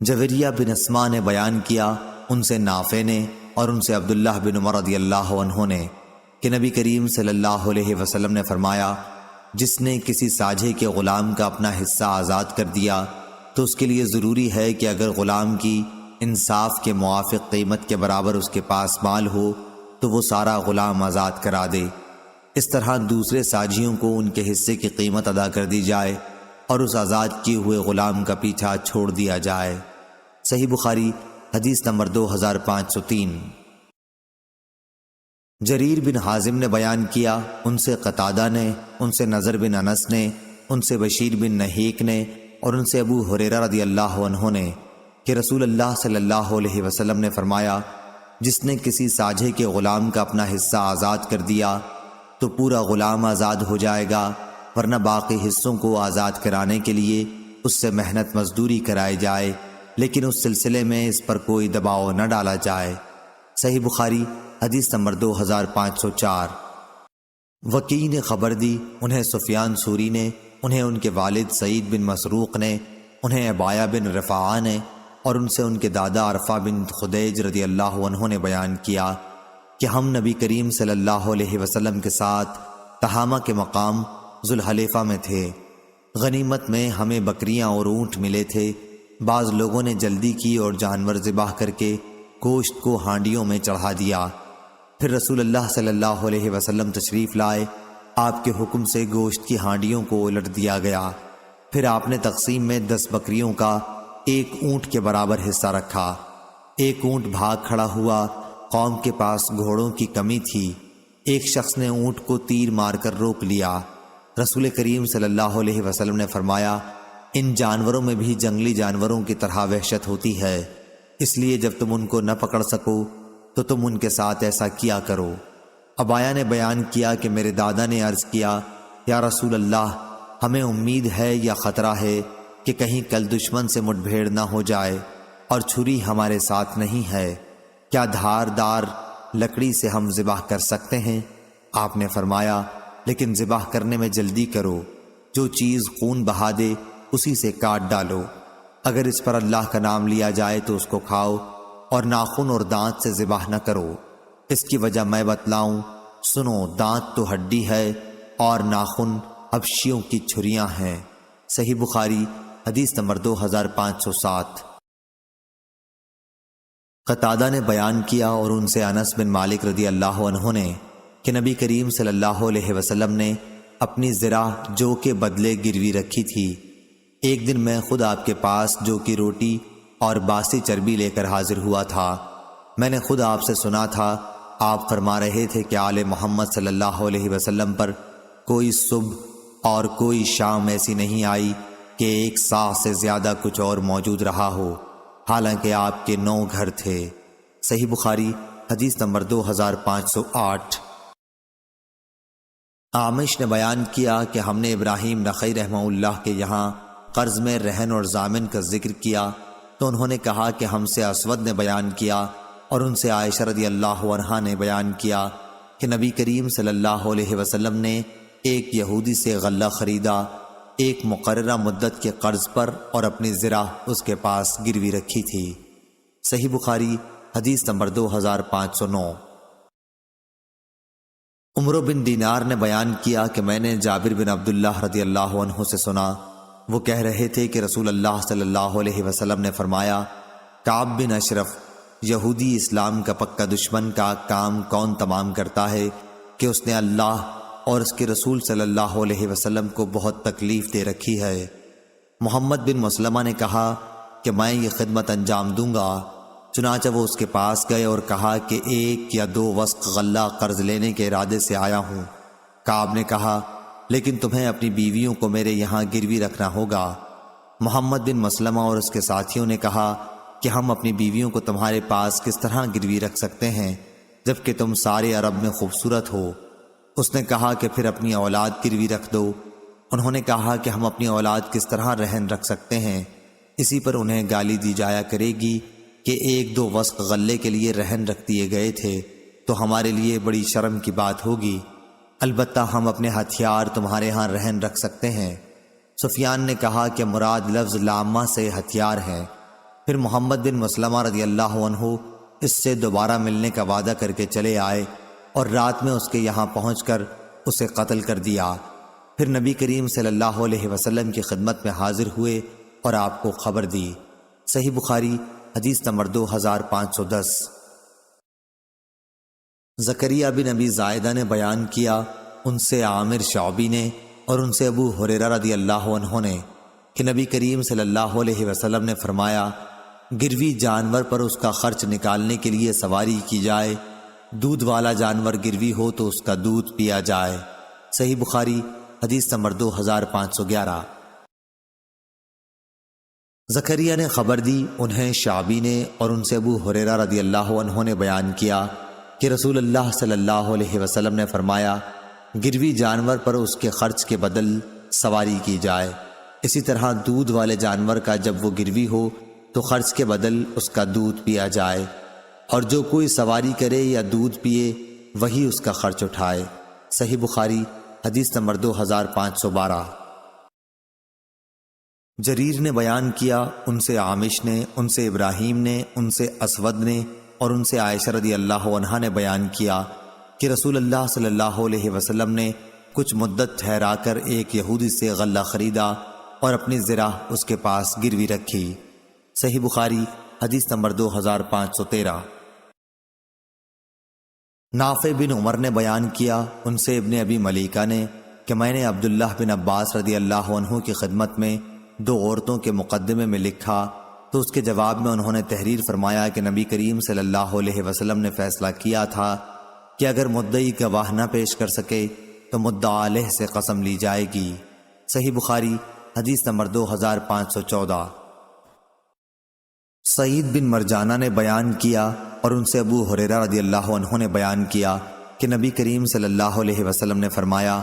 جویریہ بن اسما نے بیان کیا ان سے نافع نے اور ان سے عبداللہ بن عمر رضی اللہ عنہ نے کہ نبی کریم صلی اللہ علیہ وسلم نے فرمایا، جس نے کسی ساجھے کے غلام کا اپنا حصہ آزاد کر دیا تو اس کے لیے ضروری ہے کہ اگر غلام کی انصاف کے موافق قیمت کے برابر اس کے پاس مال ہو تو وہ سارا غلام آزاد کرا دے۔ اس طرح دوسرے ساجھیوں کو ان کے حصے کی قیمت ادا کر دی جائے اور اس آزاد کیے ہوئے غلام کا پیچھا چھوڑ دیا جائے۔ صحیح بخاری حدیث نمبر 2503۔ جریر بن حازم نے بیان کیا ان سے قتادہ نے، ان سے نضر بن انس نے، ان سے بشیر بن نہیک نے اور ان سے ابو ہریرہ رضی اللہ عنہ نے کہ رسول اللہ صلی اللہ علیہ وسلم نے فرمایا، جس نے کسی ساجھے کے غلام کا اپنا حصہ آزاد کر دیا تو پورا غلام آزاد ہو جائے گا، ورنہ باقی حصوں کو آزاد کرانے کے لیے اس سے محنت مزدوری کرائی جائے، لیکن اس سلسلے میں اس پر کوئی دباؤ نہ ڈالا جائے۔ صحیح بخاری حدیث نمبر 2504۔ وکیع نے خبر دی، انہیں سفیان ثوری نے، انہیں ان کے والد سعید بن مسروق نے، انہیں عبایہ بن رفاعہ نے اور ان سے ان کے دادا عرفہ بن خدیج رضی اللہ عنہ نے بیان کیا کہ ہم نبی کریم صلی اللہ علیہ وسلم کے ساتھ تہامہ کے مقام ذوالحلیفہ میں تھے۔ غنیمت میں ہمیں بکریاں اور اونٹ ملے تھے۔ بعض لوگوں نے جلدی کی اور جانور ذبح کر کے گوشت کو ہانڈیوں میں چڑھا دیا۔ پھر رسول اللہ صلی اللہ علیہ وسلم تشریف لائے، آپ کے حکم سے گوشت کی ہانڈیوں کو الٹ دیا گیا۔ پھر آپ نے تقسیم میں 10 بکریوں کا 1 اونٹ کے برابر حصہ رکھا۔ 1 اونٹ بھاگ کھڑا ہوا، قوم کے پاس گھوڑوں کی کمی تھی۔ ایک شخص نے اونٹ کو تیر مار کر روک لیا۔ رسول کریم صلی اللہ علیہ وسلم نے فرمایا، ان جانوروں میں بھی جنگلی جانوروں کی طرح وحشت ہوتی ہے، اس لیے جب تم ان کو نہ پکڑ سکو تو تم ان کے ساتھ ایسا کیا کرو۔ عبایہ نے بیان کیا کہ میرے دادا نے عرض کیا، یا رسول اللہ، ہمیں امید ہے یا خطرہ ہے کہ کہیں کل دشمن سے مٹ بھیڑ نہ ہو جائے اور چھری ہمارے ساتھ نہیں ہے، کیا دھاردار لکڑی سے ہم ذبح کر سکتے ہیں؟ آپ نے فرمایا، لیکن ذبح کرنے میں جلدی کرو، جو چیز خون بہا دے اسی سے کاٹ ڈالو، اگر اس پر اللہ کا نام لیا جائے تو اس کو کھاؤ، اور ناخن اور دانت سے ذبح نہ کرو۔ اس کی وجہ میں بتلاؤں، سنو، دانت تو ہڈی ہے اور ناخن حبشیوں کی چھریاں ہیں۔ صحیح بخاری حدیث نمبر 2507۔ قتادہ نے بیان کیا اور ان سے انس بن مالک رضی اللہ عنہ نے کہ نبی کریم صلی اللہ علیہ وسلم نے اپنی زرع جو کے بدلے گروی رکھی تھی۔ ایک دن میں خود آپ کے پاس جو کی روٹی اور باسی چربی لے کر حاضر ہوا تھا۔ میں نے خود آپ سے سنا تھا، آپ فرما رہے تھے کہ آل محمد صلی اللہ علیہ وسلم پر کوئی صبح اور کوئی شام ایسی نہیں آئی کہ 1 سا سے زیادہ کچھ اور موجود رہا ہو، حالانکہ آپ کے 9 گھر تھے۔ صحیح بخاری حدیث نمبر 2508۔ عامش نے بیان کیا کہ ہم نے ابراہیم نخعی رحمہ اللہ کے یہاں قرض میں رہن اور ضامن کا ذکر کیا تو انہوں نے کہا کہ ہم سے اسود نے بیان کیا اور ان سے عائشہ رضی اللہ عنہا نے بیان کیا کہ نبی کریم صلی اللہ علیہ وسلم نے ایک یہودی سے غلہ خریدا، ایک مقررہ مدت کے قرض پر، اور اپنی زرع اس کے پاس گروی رکھی تھی۔ صحیح بخاری حدیث نمبر 2509۔ عمرو بن دینار نے بیان کیا کہ میں نے جابر بن عبداللہ رضی اللہ عنہ سے سنا، وہ کہہ رہے تھے کہ رسول اللہ صلی اللہ علیہ وسلم نے فرمایا، کعب بن اشرف، یہودی اسلام کا پکا دشمن کا کام کون تمام کرتا ہے کہ اس نے اللہ اور اس کے رسول صلی اللہ علیہ وسلم کو بہت تکلیف دے رکھی ہے۔ محمد بن مسلمہ نے کہا کہ میں یہ خدمت انجام دوں گا۔ چنانچہ وہ اس کے پاس گئے اور کہا کہ 1 یا 2 وسق غلہ قرض لینے کے ارادے سے آیا ہوں۔ کعب نے کہا، لیکن تمہیں اپنی بیویوں کو میرے یہاں گروی رکھنا ہوگا۔ محمد بن مسلمہ اور اس کے ساتھیوں نے کہا کہ ہم اپنی بیویوں کو تمہارے پاس کس طرح گروی رکھ سکتے ہیں جبکہ تم سارے عرب میں خوبصورت ہو؟ اس نے کہا کہ پھر اپنی اولاد گروی رکھ دو۔ انہوں نے کہا کہ ہم اپنی اولاد کس طرح رہن رکھ سکتے ہیں؟ اسی پر انہیں گالی دی جایا کرے گی کہ 1-2 وسق غلے کے لیے رہن رکھ دیے گئے تھے تو ہمارے لیے بڑی شرم کی بات ہوگی، البتہ ہم اپنے ہتھیار تمہارے ہاں رہن رکھ سکتے ہیں۔ سفیان نے کہا کہ مراد لفظ لامہ سے ہتھیار ہیں۔ پھر محمد بن مسلمہ رضی اللہ عنہ اس سے دوبارہ ملنے کا وعدہ کر کے چلے آئے اور رات میں اس کے یہاں پہنچ کر اسے قتل کر دیا۔ پھر نبی کریم صلی اللہ علیہ وسلم کی خدمت میں حاضر ہوئے اور آپ کو خبر دی۔ صحیح بخاری حدیث نمبر 2510۔ زکریا بن ابی زائدہ نے بیان کیا، ان سے عامر شعبی نے اور ان سے ابو ہریرہ رضی اللہ عنہ نے کہ نبی کریم صلی اللہ علیہ وسلم نے فرمایا، گروی جانور پر اس کا خرچ نکالنے کے لیے سواری کی جائے، دودھ والا جانور گروی ہو تو اس کا دودھ پیا جائے۔ صحیح بخاری حدیث نمبر 2511۔ زکریا نے خبر دی، انہیں شعبی نے اور ان سے ابو ہریرہ رضی اللہ عنہ نے بیان کیا کہ رسول اللہ صلی اللہ علیہ وسلم نے فرمایا، گروی جانور پر اس کے خرچ کے بدل سواری کی جائے۔ اسی طرح دودھ والے جانور کا جب وہ گروی ہو تو خرچ کے بدل اس کا دودھ پیا جائے، اور جو کوئی سواری کرے یا دودھ پیے وہی اس کا خرچ اٹھائے۔ صحیح بخاری حدیث نمبر 2512۔ جریر نے بیان کیا، ان سے عامش نے، ان سے ابراہیم نے، ان سے اسود نے اور ان سے عائشہ رضی اللہ عنہا نے بیان کیا کہ رسول اللہ صلی اللہ علیہ وسلم نے کچھ مدت ٹھہرا کر ایک یہودی سے غلہ خریدا اور اپنی زرہ اس کے پاس گروی رکھی۔ صحیح بخاری حدیث نمبر 2513۔ نافع بن عمر نے بیان کیا، ان سے ابن ابی ملیکہ نے کہ میں نے عبداللہ بن عباس رضی اللہ عنہ کی خدمت میں 2 عورتوں کے مقدمے میں لکھا تو اس کے جواب میں انہوں نے تحریر فرمایا کہ نبی کریم صلی اللہ علیہ وسلم نے فیصلہ کیا تھا کہ اگر مدعی گواہ نہ پیش کر سکے تو مدعا علیہ سے قسم لی جائے گی۔ صحیح بخاری حدیث نمبر 2514۔ سعید بن مرجانہ نے بیان کیا اور ان سے ابو ہریرہ رضی اللہ عنہ نے بیان کیا کہ نبی کریم صلی اللہ علیہ وسلم نے فرمایا،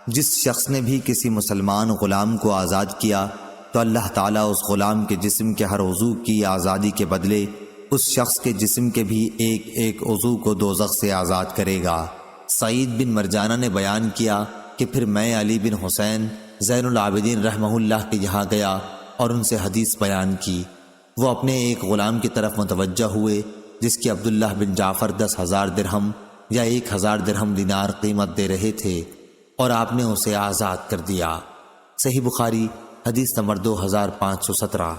جس شخص نے بھی کسی مسلمان غلام کو آزاد کیا تو اللہ تعالیٰ اس غلام کے جسم کے ہر عضو کی آزادی کے بدلے اس شخص کے جسم کے بھی ایک ایک عضو کو دوزخ سے آزاد کرے گا۔ سعید بن مرجانہ نے بیان کیا کہ پھر میں علی بن حسین زین العابدین رحمہ اللہ کے یہاں گیا اور ان سے حدیث بیان کی۔ وہ اپنے ایک غلام کی طرف متوجہ ہوئے جس کی عبداللہ بن جعفر 10,000 درہم یا 1,000 درہم دینار قیمت دے رہے تھے اور آپ نے اسے آزاد کر دیا۔ صحیح بخاری حدیث نمبر 2517۔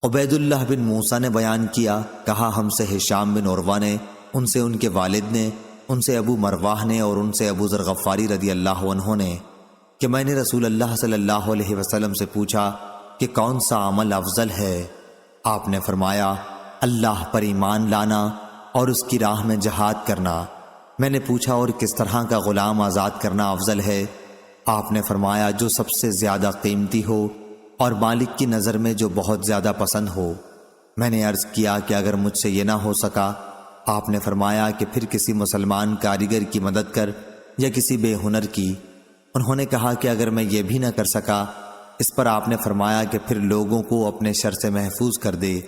عبید اللہ بن موسیٰ نے بیان کیا، کہا ہم سے ہشام بن عروہ نے، ان سے ان کے والد نے، ان سے ابو مرواح نے اور ان سے ابو ذر غفاری رضی اللہ عنہ نے کہ میں نے رسول اللہ صلی اللہ علیہ وسلم سے پوچھا کہ کون سا عمل افضل ہے؟ آپ نے فرمایا، اللہ پر ایمان لانا اور اس کی راہ میں جہاد کرنا۔ میں نے پوچھا اور کس طرح کا غلام آزاد کرنا افضل ہے؟ آپ نے فرمایا، جو سب سے زیادہ قیمتی ہو اور مالک کی نظر میں جو بہت زیادہ پسند ہو۔ میں نے عرض کیا کہ اگر مجھ سے یہ نہ ہو سکا؟ آپ نے فرمایا کہ پھر کسی مسلمان کاریگر کی مدد کر یا کسی بے ہنر کی۔ انہوں نے کہا کہ اگر میں یہ بھی نہ کر سکا؟ اس پر آپ نے فرمایا کہ پھر لوگوں کو اپنے شر سے محفوظ کر دے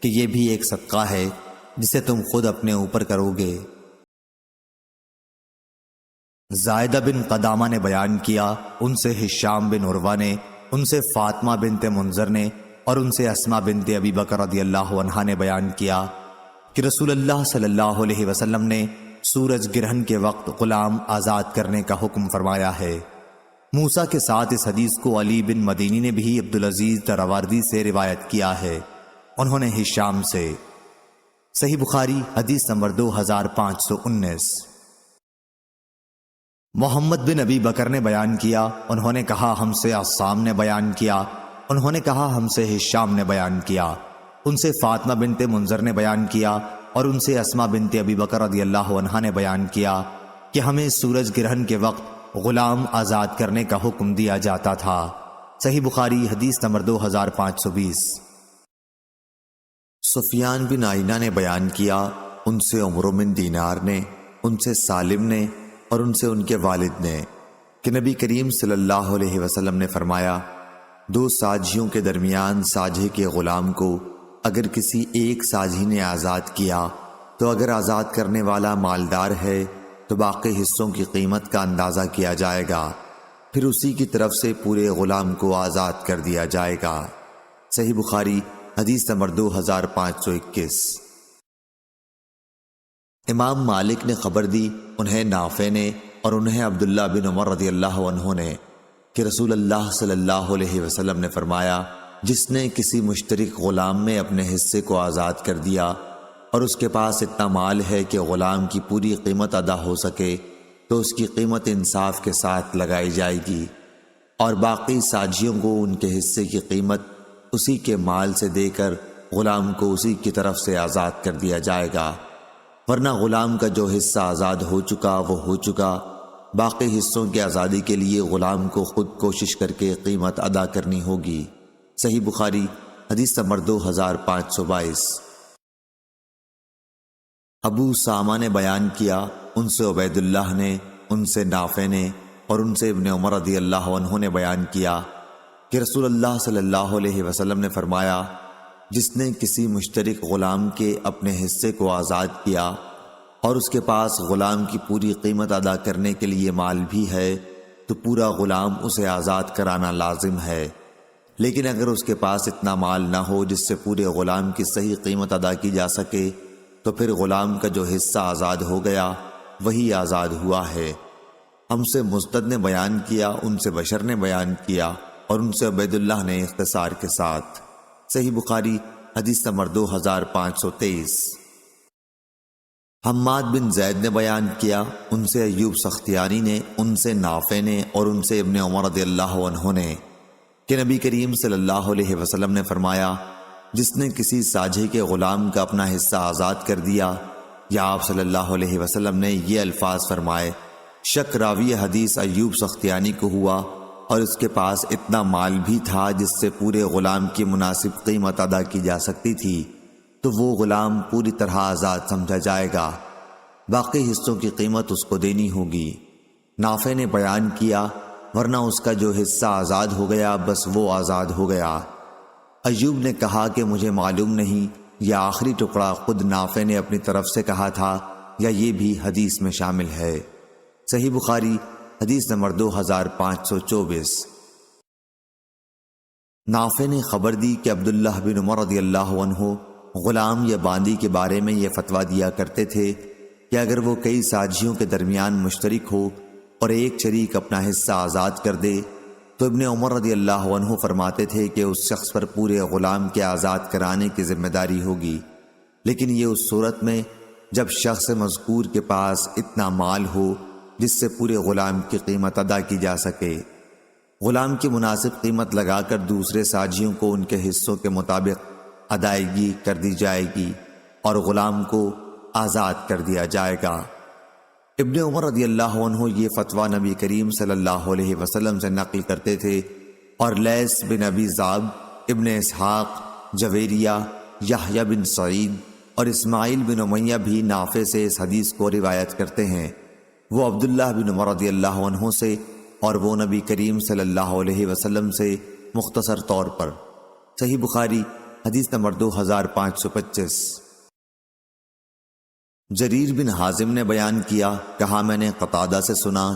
کہ یہ بھی ایک صدقہ ہے جسے تم خود اپنے اوپر کرو گے۔ زائدہ بن قدامہ نے بیان کیا، ان سے ہشام بن عروہ نے، ان سے فاطمہ بنت منذر نے اور ان سے اسماء بنت ابی بکر رضی اللہ عنہا نے بیان کیا کہ رسول اللہ صلی اللہ علیہ وسلم نے سورج گرہن کے وقت غلام آزاد کرنے کا حکم فرمایا ہے۔ موسیٰ کے ساتھ اس حدیث کو علی بن مدینی نے بھی عبدالعزیز دراوردی سے روایت کیا ہے، انہوں نے ہشام سے۔ صحیح بخاری حدیث نمبر 2519۔ محمد بن ابی بکر نے بیان کیا، انہوں نے کہا ہم سے عصام نے بیان کیا، انہوں نے کہا ہم سے ہشام نے بیان کیا، ان سے فاطمہ بنت منذر نے بیان کیا اور ان سے اسماء بنت ابی بکر رضی اللہ عنہا نے بیان کیا کہ ہمیں سورج گرہن کے وقت غلام آزاد کرنے کا حکم دیا جاتا تھا۔ صحیح بخاری حدیث نمبر 2520۔ سفیان بن عینہ نے بیان کیا، ان سے عمرو بن دینار نے، ان سے سالم نے اور ان سے ان کے والد نے کہ نبی کریم صلی اللہ علیہ وسلم نے فرمایا، 2 ساجھیوں کے درمیان ساجھے کے غلام کو اگر کسی ایک ساجھی نے آزاد کیا تو اگر آزاد کرنے والا مالدار ہے تو باقی حصوں کی قیمت کا اندازہ کیا جائے گا، پھر اسی کی طرف سے پورے غلام کو آزاد کر دیا جائے گا۔ صحیح بخاری حدیث نمبر 2521۔ امام مالک نے خبر دی، انہیں نافع نے اور انہیں عبداللہ بن عمر رضی اللہ عنہ نے، کہ رسول اللہ صلی اللہ علیہ وسلم نے فرمایا، جس نے کسی مشترک غلام میں اپنے حصے کو آزاد کر دیا اور اس کے پاس اتنا مال ہے کہ غلام کی پوری قیمت ادا ہو سکے، تو اس کی قیمت انصاف کے ساتھ لگائی جائے گی، اور باقی ساجھیوں کو ان کے حصے کی قیمت اسی کے مال سے دے کر غلام کو اسی کی طرف سے آزاد کر دیا جائے گا، ورنہ غلام کا جو حصہ آزاد ہو چکا وہ ہو چکا، باقی حصوں کی آزادی کے لیے غلام کو خود کوشش کر کے قیمت ادا کرنی ہوگی۔ صحیح بخاری حدیث نمبر 2522۔ ابو سامہ نے بیان کیا، ان سے عبید اللہ نے، ان سے نافع نے اور ان سے ابن عمر رضی اللہ عنہ نے بیان کیا کہ رسول اللہ صلی اللہ علیہ وسلم نے فرمایا، جس نے کسی مشترک غلام کے اپنے حصے کو آزاد کیا اور اس کے پاس غلام کی پوری قیمت ادا کرنے کے لیے مال بھی ہے، تو پورا غلام اسے آزاد کرانا لازم ہے، لیکن اگر اس کے پاس اتنا مال نہ ہو جس سے پورے غلام کی صحیح قیمت ادا کی جا سکے، تو پھر غلام کا جو حصہ آزاد ہو گیا وہی آزاد ہوا ہے۔ ہم سے مسدد نے بیان کیا، ان سے بشر نے بیان کیا اور ان سے عبید اللہ نے اختصار کے ساتھ۔ صحیح بخاری حدیث نمبر 2523۔ حماد بن زید نے بیان کیا، ان سے ایوب سختیانی نے، ان سے نافع نے اور ان سے ابن عمر رضی اللہ عنہ نے، کہ نبی کریم صلی اللہ علیہ وسلم نے فرمایا، جس نے کسی ساجھے کے غلام کا اپنا حصہ آزاد کر دیا، یا آپ صلی اللہ علیہ وسلم نے یہ الفاظ فرمائے، شک راوی حدیث ایوب سختیانی کو ہوا اور اس کے پاس اتنا مال بھی تھا جس سے پورے غلام کی مناسب قیمت ادا کی جا سکتی تھی، تو وہ غلام پوری طرح آزاد سمجھا جائے گا، باقی حصوں کی قیمت اس کو دینی ہوگی۔ نافع نے بیان کیا، ورنہ اس کا جو حصہ آزاد ہو گیا بس وہ آزاد ہو گیا۔ ایوب نے کہا کہ مجھے معلوم نہیں، یا آخری ٹکڑا خود نافع نے اپنی طرف سے کہا تھا یا یہ بھی حدیث میں شامل ہے۔ صحیح بخاری حدیث نمبر 2524۔ نافع نے خبر دی کہ عبداللہ بن عمر رضی اللہ عنہ غلام یا باندی کے بارے میں یہ فتویٰ دیا کرتے تھے کہ اگر وہ کئی ساجھیوں کے درمیان مشترک ہو اور ایک شریک اپنا حصہ آزاد کر دے، تو ابن عمر رضی اللہ عنہ فرماتے تھے کہ اس شخص پر پورے غلام کے آزاد کرانے کی ذمہ داری ہوگی، لیکن یہ اس صورت میں جب شخص مذکور کے پاس اتنا مال ہو جس سے پورے غلام کی قیمت ادا کی جا سکے۔ غلام کی مناسب قیمت لگا کر دوسرے ساجھیوں کو ان کے حصوں کے مطابق ادائیگی کر دی جائے گی اور غلام کو آزاد کر دیا جائے گا۔ ابن عمر رضی اللہ عنہ یہ فتویٰ نبی کریم صلی اللہ علیہ وسلم سے نقل کرتے تھے، اور لیث بن ابی ذئب، ابن اسحاق، جویریہ، یحییٰ بن سعید اور اسماعیل بن امیہ بھی نافع سے اس حدیث کو روایت کرتے ہیں، وہ عبداللہ بن عمر رضی اللہ عنہ سے اور وہ نبی کریم صلی اللہ علیہ وسلم سے مختصر طور پر۔ صحیح بخاری حدیث نمبر 2525۔ جریر بن حازم نے بیان کیا، کہا میں نے قتادہ سے سنا،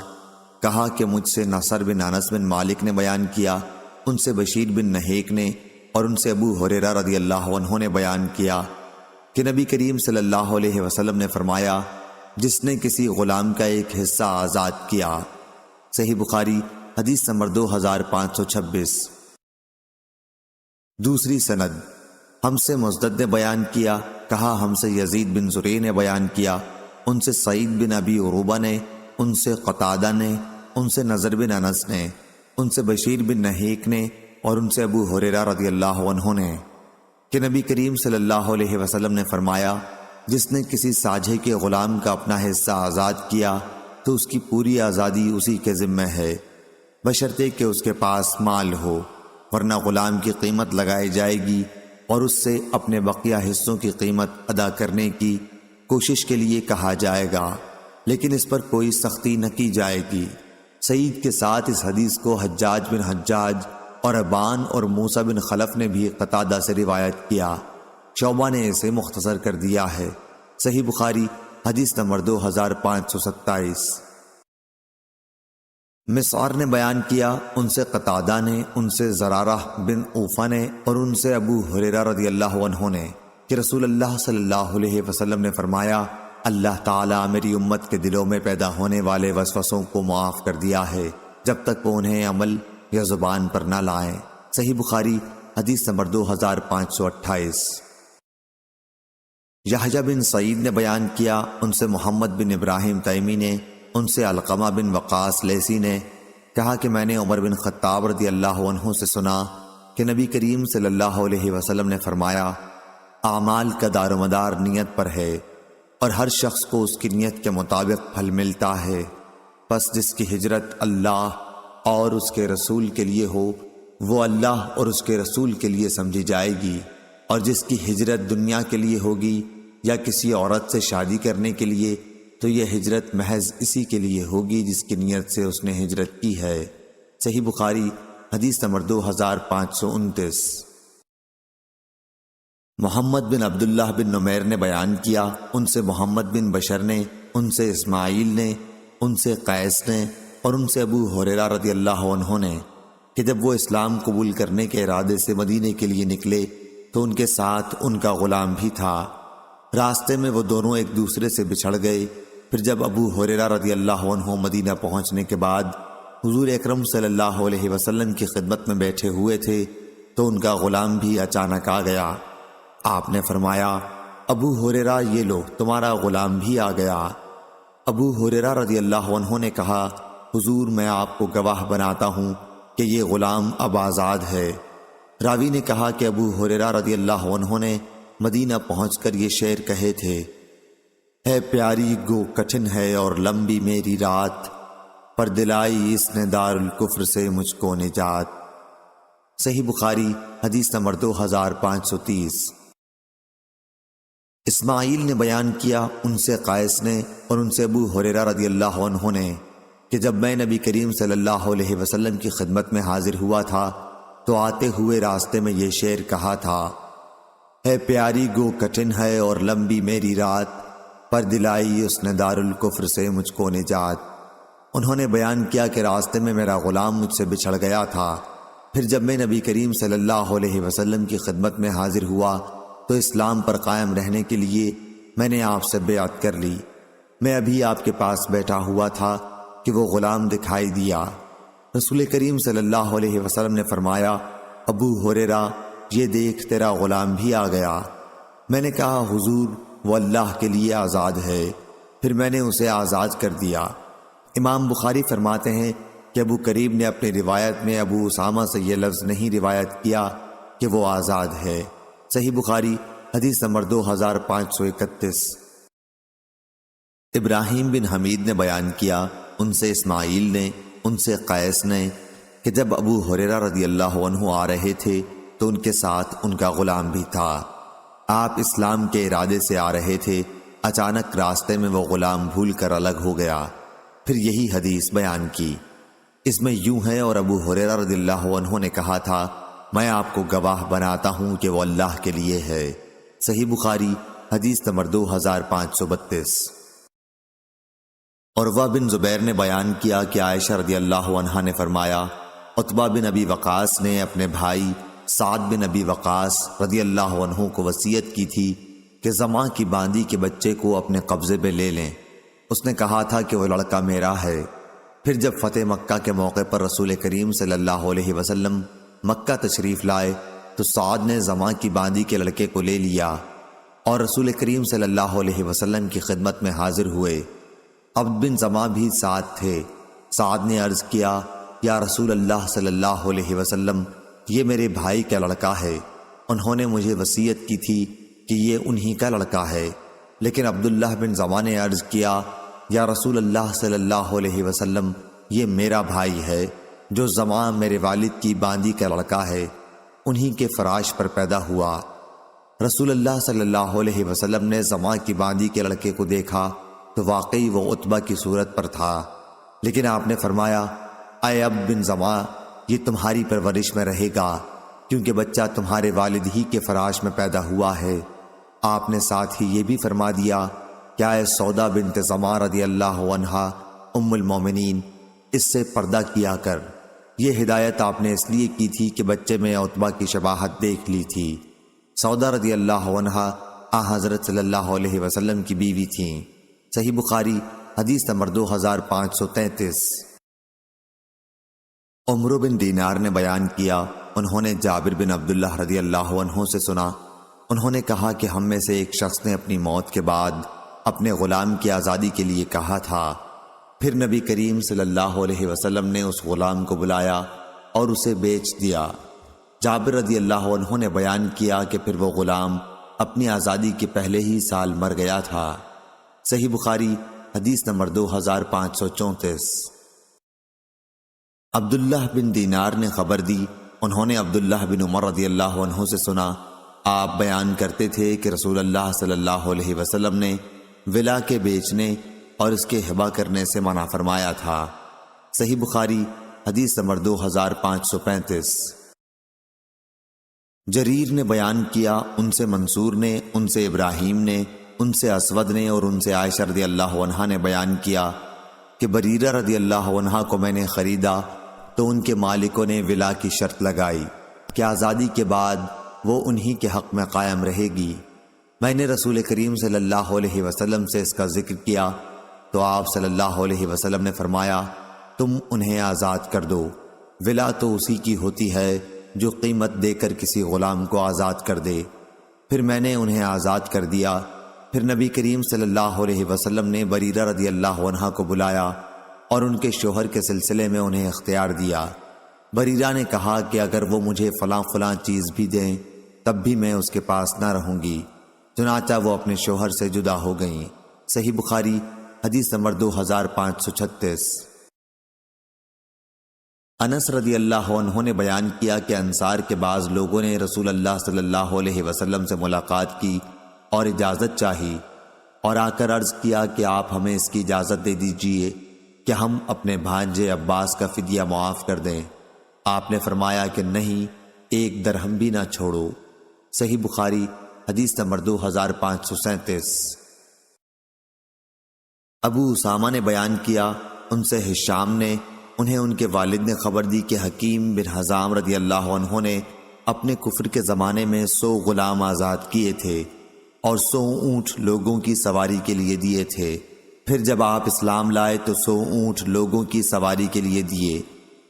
کہا کہ مجھ سے نصر بن انس بن مالک نے بیان کیا، ان سے بشیر بن نہیک نے اور ان سے ابو ہریرہ رضی اللہ عنہ نے بیان کیا کہ نبی کریم صلی اللہ علیہ وسلم نے فرمایا، جس نے کسی غلام کا ایک حصہ آزاد کیا۔ صحیح بخاری حدیث نمبر 2526۔ دوسری سند، ہم سے مسدد نے بیان کیا، کہا ہم سے یزید بن زریع نے بیان کیا، ان سے سعید بن ابی عروبہ نے، ان سے قتادہ نے، ان سے نضر بن انس نے، ان سے بشیر بن نہیک نے اور ان سے ابو ہریرہ رضی اللہ عنہ نے، کہ نبی کریم صلی اللہ علیہ وسلم نے فرمایا، جس نے کسی ساجھے کے غلام کا اپنا حصہ آزاد کیا تو اس کی پوری آزادی اسی کے ذمہ ہے، بشرطے کہ اس کے پاس مال ہو، ورنہ غلام کی قیمت لگائی جائے گی اور اس سے اپنے بقیہ حصوں کی قیمت ادا کرنے کی کوشش کے لیے کہا جائے گا، لیکن اس پر کوئی سختی نہ کی جائے گی۔ سعید کے ساتھ اس حدیث کو حجاج بن حجاج اور ابان اور موسیٰ بن خلف نے بھی قتادہ سے روایت کیا، شعبہ نے اسے مختصر کر دیا ہے۔ صحیح بخاری حدیث نمبر 2527۔ مسعر نے بیان کیا، ان سے قتادہ نے، ان سے زرارہ بن اوفا نے، اور ان سے ابو ہریرہ رضی اللہ عنہ نے کہ رسول اللہ صلی اللہ علیہ وسلم نے فرمایا، اللہ تعالیٰ میری امت کے دلوں میں پیدا ہونے والے وسوسوں کو معاف کر دیا ہے جب تک وہ انہیں عمل یا زبان پر نہ لائیں۔ صحیح بخاری حدیث نمبر 2528۔ یحییٰ بن سعید نے بیان کیا، ان سے محمد بن ابراہیم تیمی نے، ان سے علقمہ بن وقاص لیثی نے کہا کہ میں نے عمر بن خطاب رضی اللہ عنہ سے سنا کہ نبی کریم صلی اللہ علیہ وسلم نے فرمایا، اعمال کا دار و مدار نیت پر ہے، اور ہر شخص کو اس کی نیت کے مطابق پھل ملتا ہے، پس جس کی ہجرت اللہ اور اس کے رسول کے لیے ہو وہ اللہ اور اس کے رسول کے لیے سمجھی جائے گی، اور جس کی ہجرت دنیا کے لیے ہوگی یا کسی عورت سے شادی کرنے کے لیے تو یہ ہجرت محض اسی کے لیے ہوگی جس کی نیت سے اس نے ہجرت کی ہے۔ صحیح بخاری حدیث نمبر 2529۔ محمد بن عبداللہ بن نمیر نے بیان کیا، ان سے محمد بن بشر نے، ان سے اسماعیل نے، ان سے قیس نے، اور ان سے ابو ہریرہ رضی اللہ عنہ نے کہ جب وہ اسلام قبول کرنے کے ارادے سے مدینے کے لیے نکلے تو ان کے ساتھ ان کا غلام بھی تھا۔ راستے میں وہ دونوں ایک دوسرے سے بچھڑ گئے۔ پھر جب ابو ہریرہ رضی اللہ عنہ مدینہ پہنچنے کے بعد حضور اکرم صلی اللہ علیہ وسلم کی خدمت میں بیٹھے ہوئے تھے تو ان کا غلام بھی اچانک آ گیا۔ آپ نے فرمایا، ابو ہریرہ یہ لو تمہارا غلام بھی آ گیا۔ ابو ہریرہ رضی اللہ عنہ نے کہا، حضور میں آپ کو گواہ بناتا ہوں کہ یہ غلام اب آزاد ہے۔ راوی نے کہا کہ ابو ہریرہ رضی اللہ عنہ نے مدینہ پہنچ کر یہ شعر کہے تھے، ہے پیاری گو کٹھن ہے اور لمبی میری رات، پر دلائی اس نے دار الکفر سے مجھ کو نجات۔ صحیح بخاری حدیث نمبر 2530۔ اسماعیل نے بیان کیا، ان سے قیس نے اور ان سے ابو ہریرہ رضی اللہ عنہ نے کہ جب میں نبی کریم صلی اللہ علیہ وسلم کی خدمت میں حاضر ہوا تھا تو آتے ہوئے راستے میں یہ شعر کہا تھا، ہے پیاری گو کٹھن ہے اور لمبی میری رات، پر دلائی اس نے دار الکفر سے مجھ کو نجات۔ انہوں نے بیان کیا کہ راستے میں میرا غلام مجھ سے بچھڑ گیا تھا، پھر جب میں نبی کریم صلی اللہ علیہ وسلم کی خدمت میں حاضر ہوا تو اسلام پر قائم رہنے کے لیے میں نے آپ سے بیعت کر لی۔ میں ابھی آپ کے پاس بیٹھا ہوا تھا کہ وہ غلام دکھائی دیا۔ رسول کریم صلی اللہ علیہ وسلم نے فرمایا، ابو ہریرہ یہ دیکھ تیرا غلام بھی آ گیا۔ میں نے کہا، حضور وہ اللہ کے لیے آزاد ہے۔ پھر میں نے اسے آزاد کر دیا۔ امام بخاری فرماتے ہیں کہ ابو کریم نے اپنی روایت میں ابو اسامہ سے یہ لفظ نہیں روایت کیا کہ وہ آزاد ہے۔ صحیح بخاری حدیث نمبر 2531۔ ابراہیم بن حمید نے بیان کیا، ان سے اسماعیل نے، ان سے قیس نے کہ جب ابو ہریرہ رضی اللہ عنہ آ رہے تھے تو ان کے ساتھ ان کا غلام بھی تھا۔ آپ اسلام کے ارادے سے آ رہے تھے، اچانک راستے میں وہ غلام بھول کر الگ ہو گیا۔ پھر یہی حدیث بیان کی۔ اس میں یوں ہے، اور ابو ہریرہ رضی اللہ عنہ نے کہا تھا، میں آپ کو گواہ بناتا ہوں کہ وہ اللہ کے لیے ہے۔ صحیح بخاری حدیث نمبر 2532۔ عروہ بن زبیر نے بیان کیا کہ عائشہ رضی اللہ عنہا نے فرمایا، عتبہ بن ابی وقاص نے اپنے بھائی سعد بن ابی وقاص رضی اللہ عنہ کو وصیت کی تھی کہ زماں کی باندی کے بچے کو اپنے قبضے پہ لے لیں۔ اس نے کہا تھا کہ وہ لڑکا میرا ہے۔ پھر جب فتح مکہ کے موقع پر رسول کریم صلی اللہ علیہ وسلم مکہ تشریف لائے تو سعد نے زماں کی باندی کے لڑکے کو لے لیا اور رسول کریم صلی اللہ علیہ وسلم کی خدمت میں حاضر ہوئے۔ عبد بن زماں بھی ساتھ تھے۔ سعد نے عرض کیا، یا رسول اللہ صلی اللہ علیہ وسلم، یہ میرے بھائی کا لڑکا ہے، انہوں نے مجھے وصیت کی تھی کہ یہ انہی کا لڑکا ہے۔ لیکن عبداللہ بن زماں نے عرض کیا، یا رسول اللہ صلی اللہ علیہ وسلم، یہ میرا بھائی ہے جو زماں میرے والد کی باندی کا لڑکا ہے، انہی کے فراش پر پیدا ہوا۔ رسول اللہ صلی اللہ علیہ وسلم نے زماں کی باندی کے لڑکے کو دیکھا تو واقعی وہ عتبہ کی صورت پر تھا، لیکن آپ نے فرمایا، اے عبد بن زماں، یہ تمہاری پرورش میں رہے گا کیونکہ بچہ تمہارے والد ہی کے فراش میں پیدا ہوا ہے۔ آپ نے ساتھ ہی یہ بھی فرما دیا کہ اے سودا بنت زماں رضی اللہ عنہا ام المومنین، اس سے پردہ کیا کر۔ یہ ہدایت آپ نے اس لیے کی تھی کہ بچے میں عتبہ کی شباہت دیکھ لی تھی۔ سودا رضی اللہ عنہا حضرت صلی اللہ علیہ وسلم کی بیوی تھیں۔ صحیح بخاری حدیث نمبر 2533۔ عمرو بن دینار نے بیان کیا، انہوں نے جابر بن عبداللہ رضی اللہ عنہ سے سنا، انہوں نے کہا کہ ہم میں سے ایک شخص نے اپنی موت کے بعد اپنے غلام کی آزادی کے لیے کہا تھا۔ پھر نبی کریم صلی اللہ علیہ وسلم نے اس غلام کو بلایا اور اسے بیچ دیا۔ جابر رضی اللہ عنہ نے بیان کیا کہ پھر وہ غلام اپنی آزادی کے پہلے ہی سال مر گیا تھا۔ صحیح بخاری حدیث نمبر 2534۔ عبداللہ بن دینار نے خبر دی، انہوں نے عبداللہ بن عمر رضی اللہ عنہ سے سنا، آپ بیان کرتے تھے کہ رسول اللہ صلی اللہ علیہ وسلم نے ولا کے بیچنے اور اس کے ہبہ کرنے سے منع فرمایا تھا۔ صحیح بخاری حدیث نمبر 2535۔ جریر نے بیان کیا، ان سے منصور نے، ان سے ابراہیم نے، ان سے اسود نے اور ان سے عائشہ رضی اللہ عنہا نے بیان کیا کہ بریرہ رضی اللہ عنہا کو میں نے خریدا تو ان کے مالکوں نے ولا کی شرط لگائی کہ آزادی کے بعد وہ انہی کے حق میں قائم رہے گی۔ میں نے رسول کریم صلی اللہ علیہ وسلم سے اس کا ذکر کیا تو آپ صلی اللہ علیہ وسلم نے فرمایا، تم انہیں آزاد کر دو۔ ولا تو اسی کی ہوتی ہے جو قیمت دے کر کسی غلام کو آزاد کر دے۔ پھر میں نے انہیں آزاد کر دیا۔ پھر نبی کریم صلی اللہ علیہ وسلم نے بریرہ رضی اللہ عنہا کو بلایا اور ان کے شوہر کے سلسلے میں انہیں اختیار دیا۔ بریرہ نے کہا کہ اگر وہ مجھے فلاں فلاں چیز بھی دیں تب بھی میں اس کے پاس نہ رہوں گی، چنانچہ وہ اپنے شوہر سے جدا ہو گئیں۔ صحیح بخاری حدیث نمبر 2536۔ انس رضی اللہ عنہ نے بیان کیا کہ انصار کے بعض لوگوں نے رسول اللہ صلی اللہ علیہ وسلم سے ملاقات کی اور اجازت چاہی اور آ کر عرض کیا کہ آپ ہمیں اس کی اجازت دے دیجئے کہ ہم اپنے بھانجے عباس کا فدیہ معاف کر دیں۔ آپ نے فرمایا کہ نہیں، ایک درہم بھی نہ چھوڑو۔ صحیح بخاری حدیث نمبر 2537۔ ابو اسامہ نے بیان کیا، ان سے ہشام نے، انہیں ان کے والد نے خبر دی کہ حکیم بن حزام رضی اللہ عنہ نے اپنے کفر کے زمانے میں 100 غلام آزاد کیے تھے اور 100 اونٹ لوگوں کی سواری کے لیے دیے تھے۔ پھر جب آپ اسلام لائے تو 100 اونٹ لوگوں کی سواری کے لیے دیے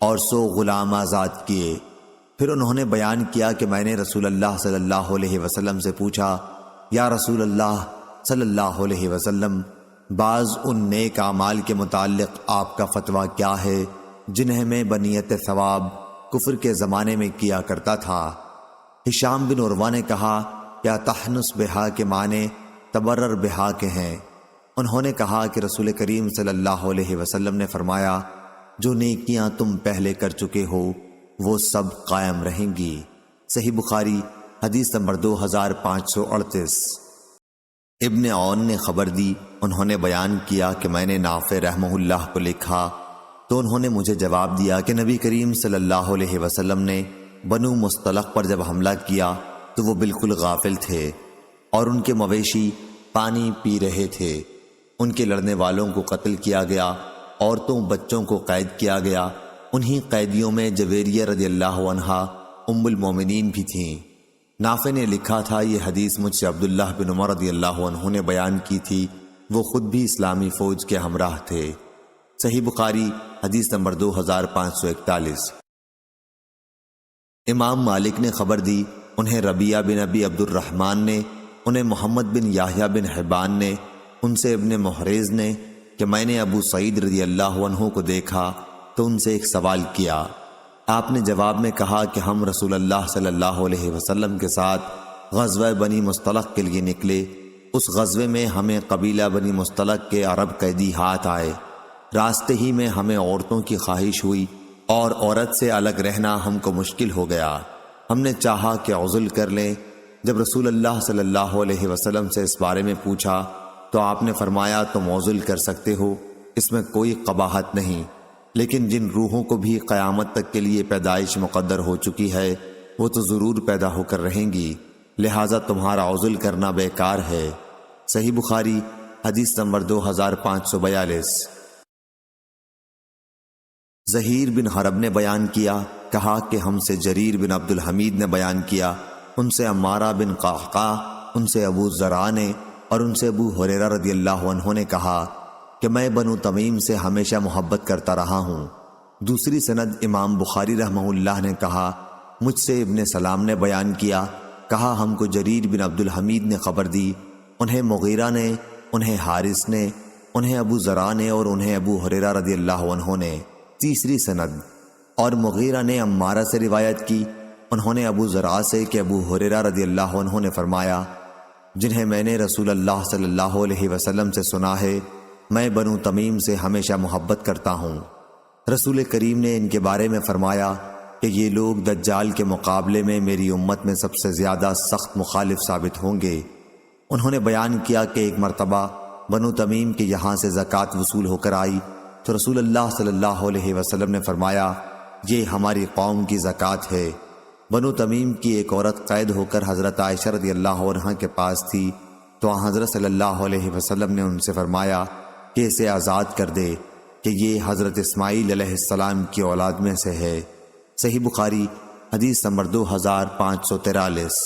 اور 100 غلام آزاد کیے۔ پھر انہوں نے بیان کیا کہ میں نے رسول اللہ صلی اللہ علیہ وسلم سے پوچھا، یا رسول اللہ صلی اللہ علیہ وسلم، بعض ان نیک اعمال کے متعلق آپ کا فتویٰ کیا ہے جنہیں میں بنیت ثواب کفر کے زمانے میں کیا کرتا تھا؟ ہشام بن عروہ نے کہا، کیا تحنس بہا کے معنی تبرر بہا کے ہیں؟ انہوں نے کہا کہ رسول کریم صلی اللہ علیہ وسلم نے فرمایا، جو نیکیاں تم پہلے کر چکے ہو وہ سب قائم رہیں گی۔ صحیح بخاری حدیث نمبر 2538۔ ابن عون نے خبر دی، انہوں نے بیان کیا کہ میں نے نافع رحمہ اللہ کو لکھا تو انہوں نے مجھے جواب دیا کہ نبی کریم صلی اللہ علیہ وسلم نے بنو مصطلق پر جب حملہ کیا تو وہ بالکل غافل تھے اور ان کے مویشی پانی پی رہے تھے۔ ان کے لڑنے والوں کو قتل کیا گیا، عورتوں بچوں کو قید کیا گیا۔ انہی قیدیوں میں جویریہ رضی اللہ عنہا ام المومنین بھی تھیں۔ نافع نے لکھا تھا، یہ حدیث مجھ سے عبداللہ بن عمر رضی اللہ عنہ نے بیان کی تھی، وہ خود بھی اسلامی فوج کے ہمراہ تھے۔ صحیح بخاری حدیث نمبر 2541۔ امام مالک نے خبر دی، انہیں ربیعہ بن ابی عبد الرحمن نے، انہیں محمد بن یحییٰ بن حبان نے، ان سے ابن محریز نے کہ میں نے ابو سعید رضی اللہ عنہ کو دیکھا تو ان سے ایک سوال کیا۔ آپ نے جواب میں کہا کہ ہم رسول اللہ صلی اللہ علیہ وسلم کے ساتھ غزوہ بنی مصطلق کے لیے نکلے۔ اس غزوے میں ہمیں قبیلہ بنی مصطلق کے عرب قیدی ہاتھ آئے۔ راستے ہی میں ہمیں عورتوں کی خواہش ہوئی اور عورت سے الگ رہنا ہم کو مشکل ہو گیا۔ ہم نے چاہا کہ عزل کر لیں۔ جب رسول اللہ صلی اللہ علیہ وسلم سے اس بارے میں پوچھا تو آپ نے فرمایا، تم عزل کر سکتے ہو، اس میں کوئی قباحت نہیں، لیکن جن روحوں کو بھی قیامت تک کے لیے پیدائش مقدر ہو چکی ہے وہ تو ضرور پیدا ہو کر رہیں گی، لہٰذا تمہارا عزل کرنا بیکار ہے۔ صحیح بخاری حدیث نمبر 2542۔ زہیر بن حرب نے بیان کیا، کہا کہ ہم سے جریر بن عبد الحمید نے بیان کیا، ان سے عمارہ بن قعقاع، ان سے ابو ذرا نے اور ان سے ابو ہریرہ رضی اللہ عنہ نے کہا کہ میں بنو تمیم سے ہمیشہ محبت کرتا رہا ہوں۔ دوسری سند امام بخاری رحمہ اللہ نے کہا، مجھ سے ابن سلام نے بیان کیا، کہا ہم کو جریر بن عبد الحمید نے خبر دی، انہیں مغیرہ نے، انہیں حارث نے، انہیں ابو ذرا نے اور انہیں ابو ہریرہ رضی اللہ عنہ نے۔ تیسری سند اور مغیرہ نے عمارہ سے روایت کی، انہوں نے ابو ذرا سے کہ ابو ہریرہ رضی اللہ عنہ نے فرمایا، جنہیں میں نے رسول اللہ صلی اللہ علیہ وسلم سے سنا ہے، میں بنو تمیم سے ہمیشہ محبت کرتا ہوں۔ رسول کریم نے ان کے بارے میں فرمایا کہ یہ لوگ دجال کے مقابلے میں میری امت میں سب سے زیادہ سخت مخالف ثابت ہوں گے۔ انہوں نے بیان کیا کہ ایک مرتبہ بنو تمیم کے یہاں سے زکوٰۃ وصول ہو کر آئی تو رسول اللہ صلی اللہ علیہ وسلم نے فرمایا، یہ ہماری قوم کی زکوٰۃ ہے۔ بنو تمیم کی ایک عورت قید ہو کر حضرت عائشہ رضی اللہ عنہا کے پاس تھی، تو حضرت صلی اللہ علیہ وسلم نے ان سے فرمایا کہ اسے آزاد کر دے کہ یہ حضرت اسماعیل علیہ السلام کی اولاد میں سے ہے۔ صحیح بخاری حدیث نمبر 2543۔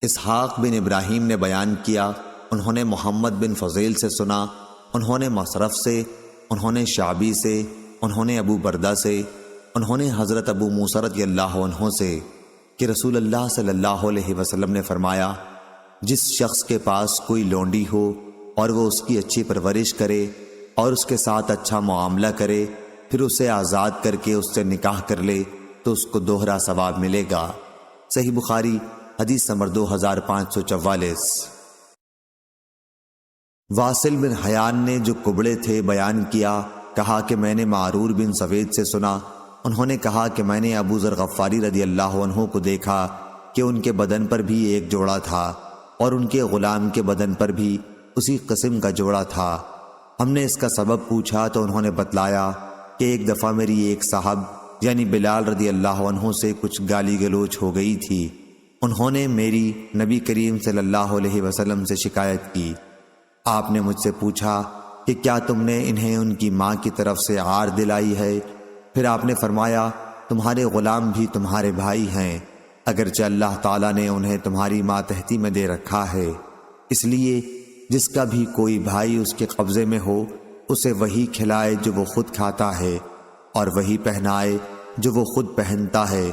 اسحاق بن ابراہیم نے بیان کیا، انہوں نے محمد بن فضیل سے سنا، انہوں نے مصرف سے، انہوں نے شعبی سے، انہوں نے ابو بردہ سے، انہوں نے حضرت ابو موسیٰ رضی اللہ عنہ سے کہ رسول اللہ صلی اللہ علیہ وسلم نے فرمایا، جس شخص کے پاس کوئی لونڈی ہو اور وہ اس کی اچھی پرورش کرے اور اس کے ساتھ اچھا معاملہ کرے، پھر اسے آزاد کر کے اس سے نکاح کر لے تو اس کو دوہرا ثواب ملے گا۔ صحیح بخاری حدیث نمبر 2544۔ واصل بن حیان نے جو کبڑے تھے بیان کیا، کہا کہ میں نے معرور بن سوید سے سنا، انہوں نے کہا کہ میں نے ابو ذر غفاری رضی اللہ عنہ کو دیکھا کہ ان کے بدن پر بھی ایک جوڑا تھا اور ان کے غلام کے بدن پر بھی اسی قسم کا جوڑا تھا۔ ہم نے اس کا سبب پوچھا تو انہوں نے بتلایا کہ ایک دفعہ میری ایک صاحب یعنی بلال رضی اللہ عنہ سے کچھ گالی گلوچ ہو گئی تھی، انہوں نے میری نبی کریم صلی اللہ علیہ وسلم سے شکایت کی۔ آپ نے مجھ سے پوچھا کہ کیا تم نے انہیں ان کی ماں کی طرف سے عار دلائی ہے؟ پھر آپ نے فرمایا، تمہارے غلام بھی تمہارے بھائی ہیں، اگرچہ اللہ تعالیٰ نے انہیں تمہاری ماتحتی میں دے رکھا ہے، اس لیے جس کا بھی کوئی بھائی اس کے قبضے میں ہو اسے وہی کھلائے جو وہ خود کھاتا ہے، اور وہی پہنائے جو وہ خود پہنتا ہے،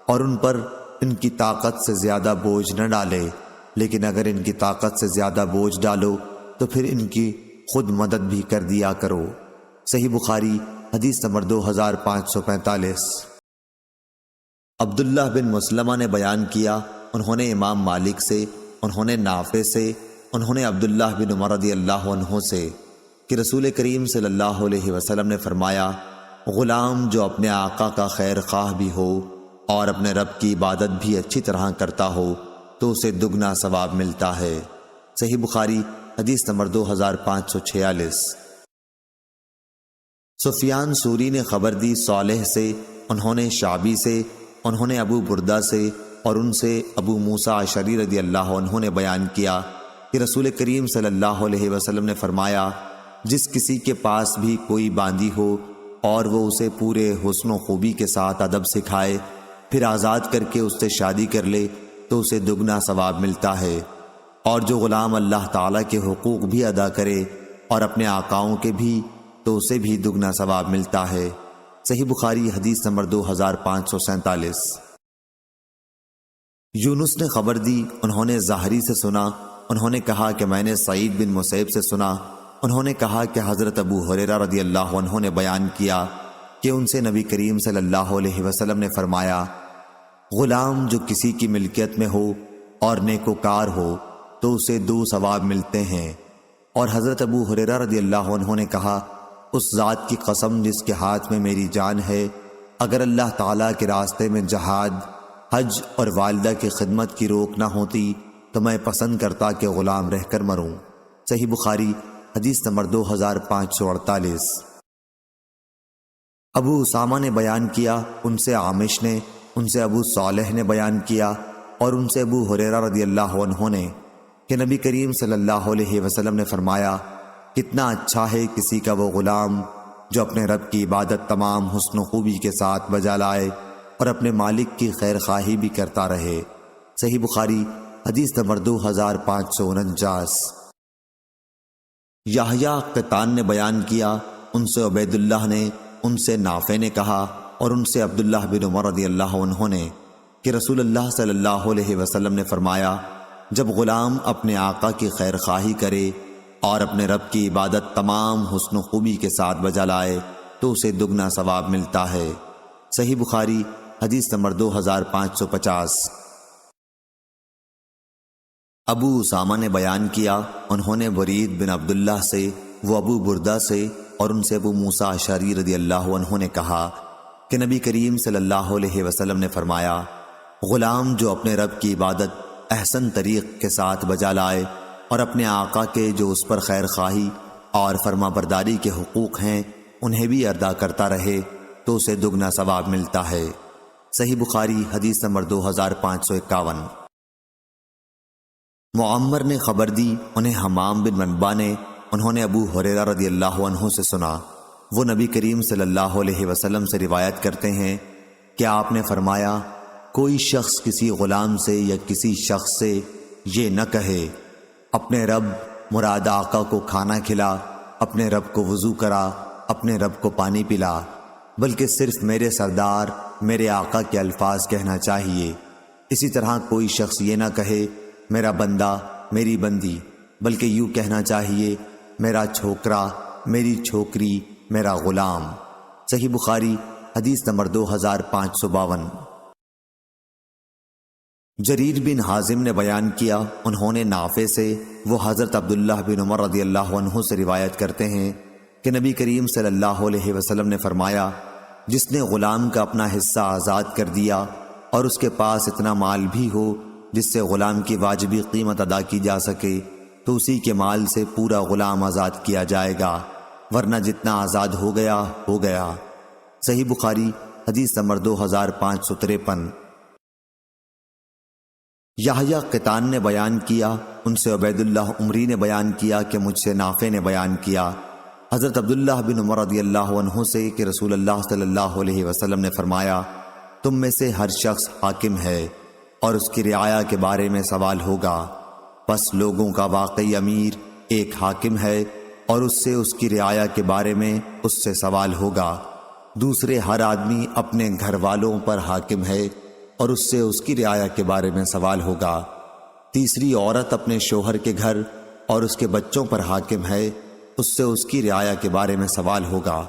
اور ان پر ان کی طاقت سے زیادہ بوجھ نہ ڈالے، لیکن اگر ان کی طاقت سے زیادہ بوجھ ڈالو تو پھر ان کی خود مدد بھی کر دیا کرو۔ صحیح بخاری حدیث نمبر 2545۔ عبداللہ بن مسلمہ نے بیان کیا، انہوں نے امام مالک سے، انہوں نے نافع سے، انہوں نے عبداللہ بن عمر رضی اللہ عنہ سے کہ رسول کریم صلی اللہ علیہ وسلم نے فرمایا، غلام جو اپنے آقا کا خیر خواہ بھی ہو اور اپنے رب کی عبادت بھی اچھی طرح کرتا ہو تو اسے دگنا ثواب ملتا ہے۔ صحیح بخاری حدیث نمبر 2546۔ سفیان سوری نے خبر دی صالح سے، انہوں نے شعبی سے، انہوں نے ابو بردہ سے اور ان سے ابو موسیٰ اشعری رضی اللہ عنہ نے بیان کیا کہ رسول کریم صلی اللہ علیہ وسلم نے فرمایا، جس کسی کے پاس بھی کوئی باندی ہو اور وہ اسے پورے حسن و خوبی کے ساتھ ادب سکھائے، پھر آزاد کر کے اس سے شادی کر لے تو اسے دگنا ثواب ملتا ہے، اور جو غلام اللہ تعالیٰ کے حقوق بھی ادا کرے اور اپنے آقاؤں کے بھی تو اسے بھی دگنا ثواب ملتا ہے۔ صحیح بخاری حدیث نمبر 2547۔ یونس نے خبر دی، انہوں نے ظاہری سے سنا، انہوں نے کہا کہ میں نے سعید بن مسیب سے سنا، انہوں نے کہا کہ حضرت ابو ہریرہ رضی اللہ عنہ نے بیان کیا کہ ان سے نبی کریم صلی اللہ علیہ وسلم نے فرمایا، غلام جو کسی کی ملکیت میں ہو اور نیکوکار ہو تو اسے 2 ثواب ملتے ہیں۔ اور حضرت ابو ہریرہ رضی اللہ عنہ نے کہا، اس ذات کی قسم جس کے ہاتھ میں میری جان ہے، اگر اللہ تعالیٰ کے راستے میں جہاد، حج اور والدہ کی خدمت کی روک نہ ہوتی تو میں پسند کرتا کہ غلام رہ کر مروں۔ صحیح بخاری حدیث نمبر 2548۔ ابو اسامہ نے بیان کیا، ان سے عامش نے، ان سے ابو صالح نے بیان کیا اور ان سے ابو ہریرہ رضی اللہ عنہ نے کہ نبی کریم صلی اللہ علیہ وسلم نے فرمایا، کتنا اچھا ہے کسی کا وہ غلام جو اپنے رب کی عبادت تمام حسن و خوبی کے ساتھ بجا لائے اور اپنے مالک کی خیر خواہی بھی کرتا رہے۔ صحیح بخاری حدیث نمبر 2549۔ یحییٰ قطان نے بیان کیا، ان سے عبید اللہ نے، ان سے نافع نے کہا اور ان سے عبداللہ بن عمر رضی اللہ عنہ نے کہ رسول اللہ صلی اللہ علیہ وسلم نے فرمایا، جب غلام اپنے آقا کی خیر خواہی کرے اور اپنے رب کی عبادت تمام حسن و خوبی کے ساتھ بجا لائے تو اسے دگنا ثواب ملتا ہے۔ صحیح بخاری حدیث نمبر 2550۔ ابو اسامہ نے بیان کیا، انہوں نے برید بن عبداللہ سے، وہ ابو بردہ سے اور ان سے ابو موسیٰ اشعری رضی اللہ عنہ نے کہا کہ نبی کریم صلی اللہ علیہ وسلم نے فرمایا، غلام جو اپنے رب کی عبادت احسن طریق کے ساتھ بجا لائے اور اپنے آقا کے جو اس پر خیر خواہی اور فرما برداری کے حقوق ہیں انہیں بھی ادا کرتا رہے تو اسے دگنا ثواب ملتا ہے۔ صحیح بخاری حدیث نمبر 2551۔ معمر نے خبر دی، انہیں حمام بن منبع نے، انہوں نے ابو ہریرہ رضی اللہ عنہ سے سنا، وہ نبی کریم صلی اللہ علیہ وسلم سے روایت کرتے ہیں کہ آپ نے فرمایا، کوئی شخص کسی غلام سے یا کسی شخص سے یہ نہ کہے، اپنے رب مراد آقا کو کھانا کھلا، اپنے رب کو وضو کرا، اپنے رب کو پانی پلا، بلکہ صرف میرے سردار میرے آقا کے الفاظ کہنا چاہیے۔ اسی طرح کوئی شخص یہ نہ کہے میرا بندہ، میری بندی، بلکہ یوں کہنا چاہیے میرا چھوکرا، میری چھوکری، میرا غلام۔ صحیح بخاری حدیث نمبر 2552۔ جریر بن حازم نے بیان کیا، انہوں نے نافع سے، وہ حضرت عبداللہ بن عمر رضی اللہ عنہ سے روایت کرتے ہیں کہ نبی کریم صلی اللہ علیہ وسلم نے فرمایا، جس نے غلام کا اپنا حصہ آزاد کر دیا اور اس کے پاس اتنا مال بھی ہو جس سے غلام کی واجبی قیمت ادا کی جا سکے تو اسی کے مال سے پورا غلام آزاد کیا جائے گا، ورنہ جتنا آزاد ہو گیا ہو گیا۔ صحیح بخاری حدیث نمبر 2553۔ یحییٰ قطان نے بیان کیا، ان سے عبید اللہ عمری نے بیان کیا کہ مجھ سے نافع نے بیان کیا حضرت عبداللہ بن عمر رضی اللہ عنہ سے کہ رسول اللہ صلی اللہ علیہ وسلم نے فرمایا، تم میں سے ہر شخص حاکم ہے اور اس کی رعایا کے بارے میں سوال ہوگا، پس لوگوں کا واقعی امیر ایک حاکم ہے اور اس سے اس کی رعایا کے بارے میں اس سے سوال ہوگا، دوسرے ہر آدمی اپنے گھر والوں پر حاکم ہے اور اس سے اس کی رعایا کے بارے میں سوال ہوگا، تیسری عورت اپنے شوہر کے گھر اور اس کے بچوں پر حاکم ہے، اس سے اس کی رعایا کے بارے میں سوال ہوگا،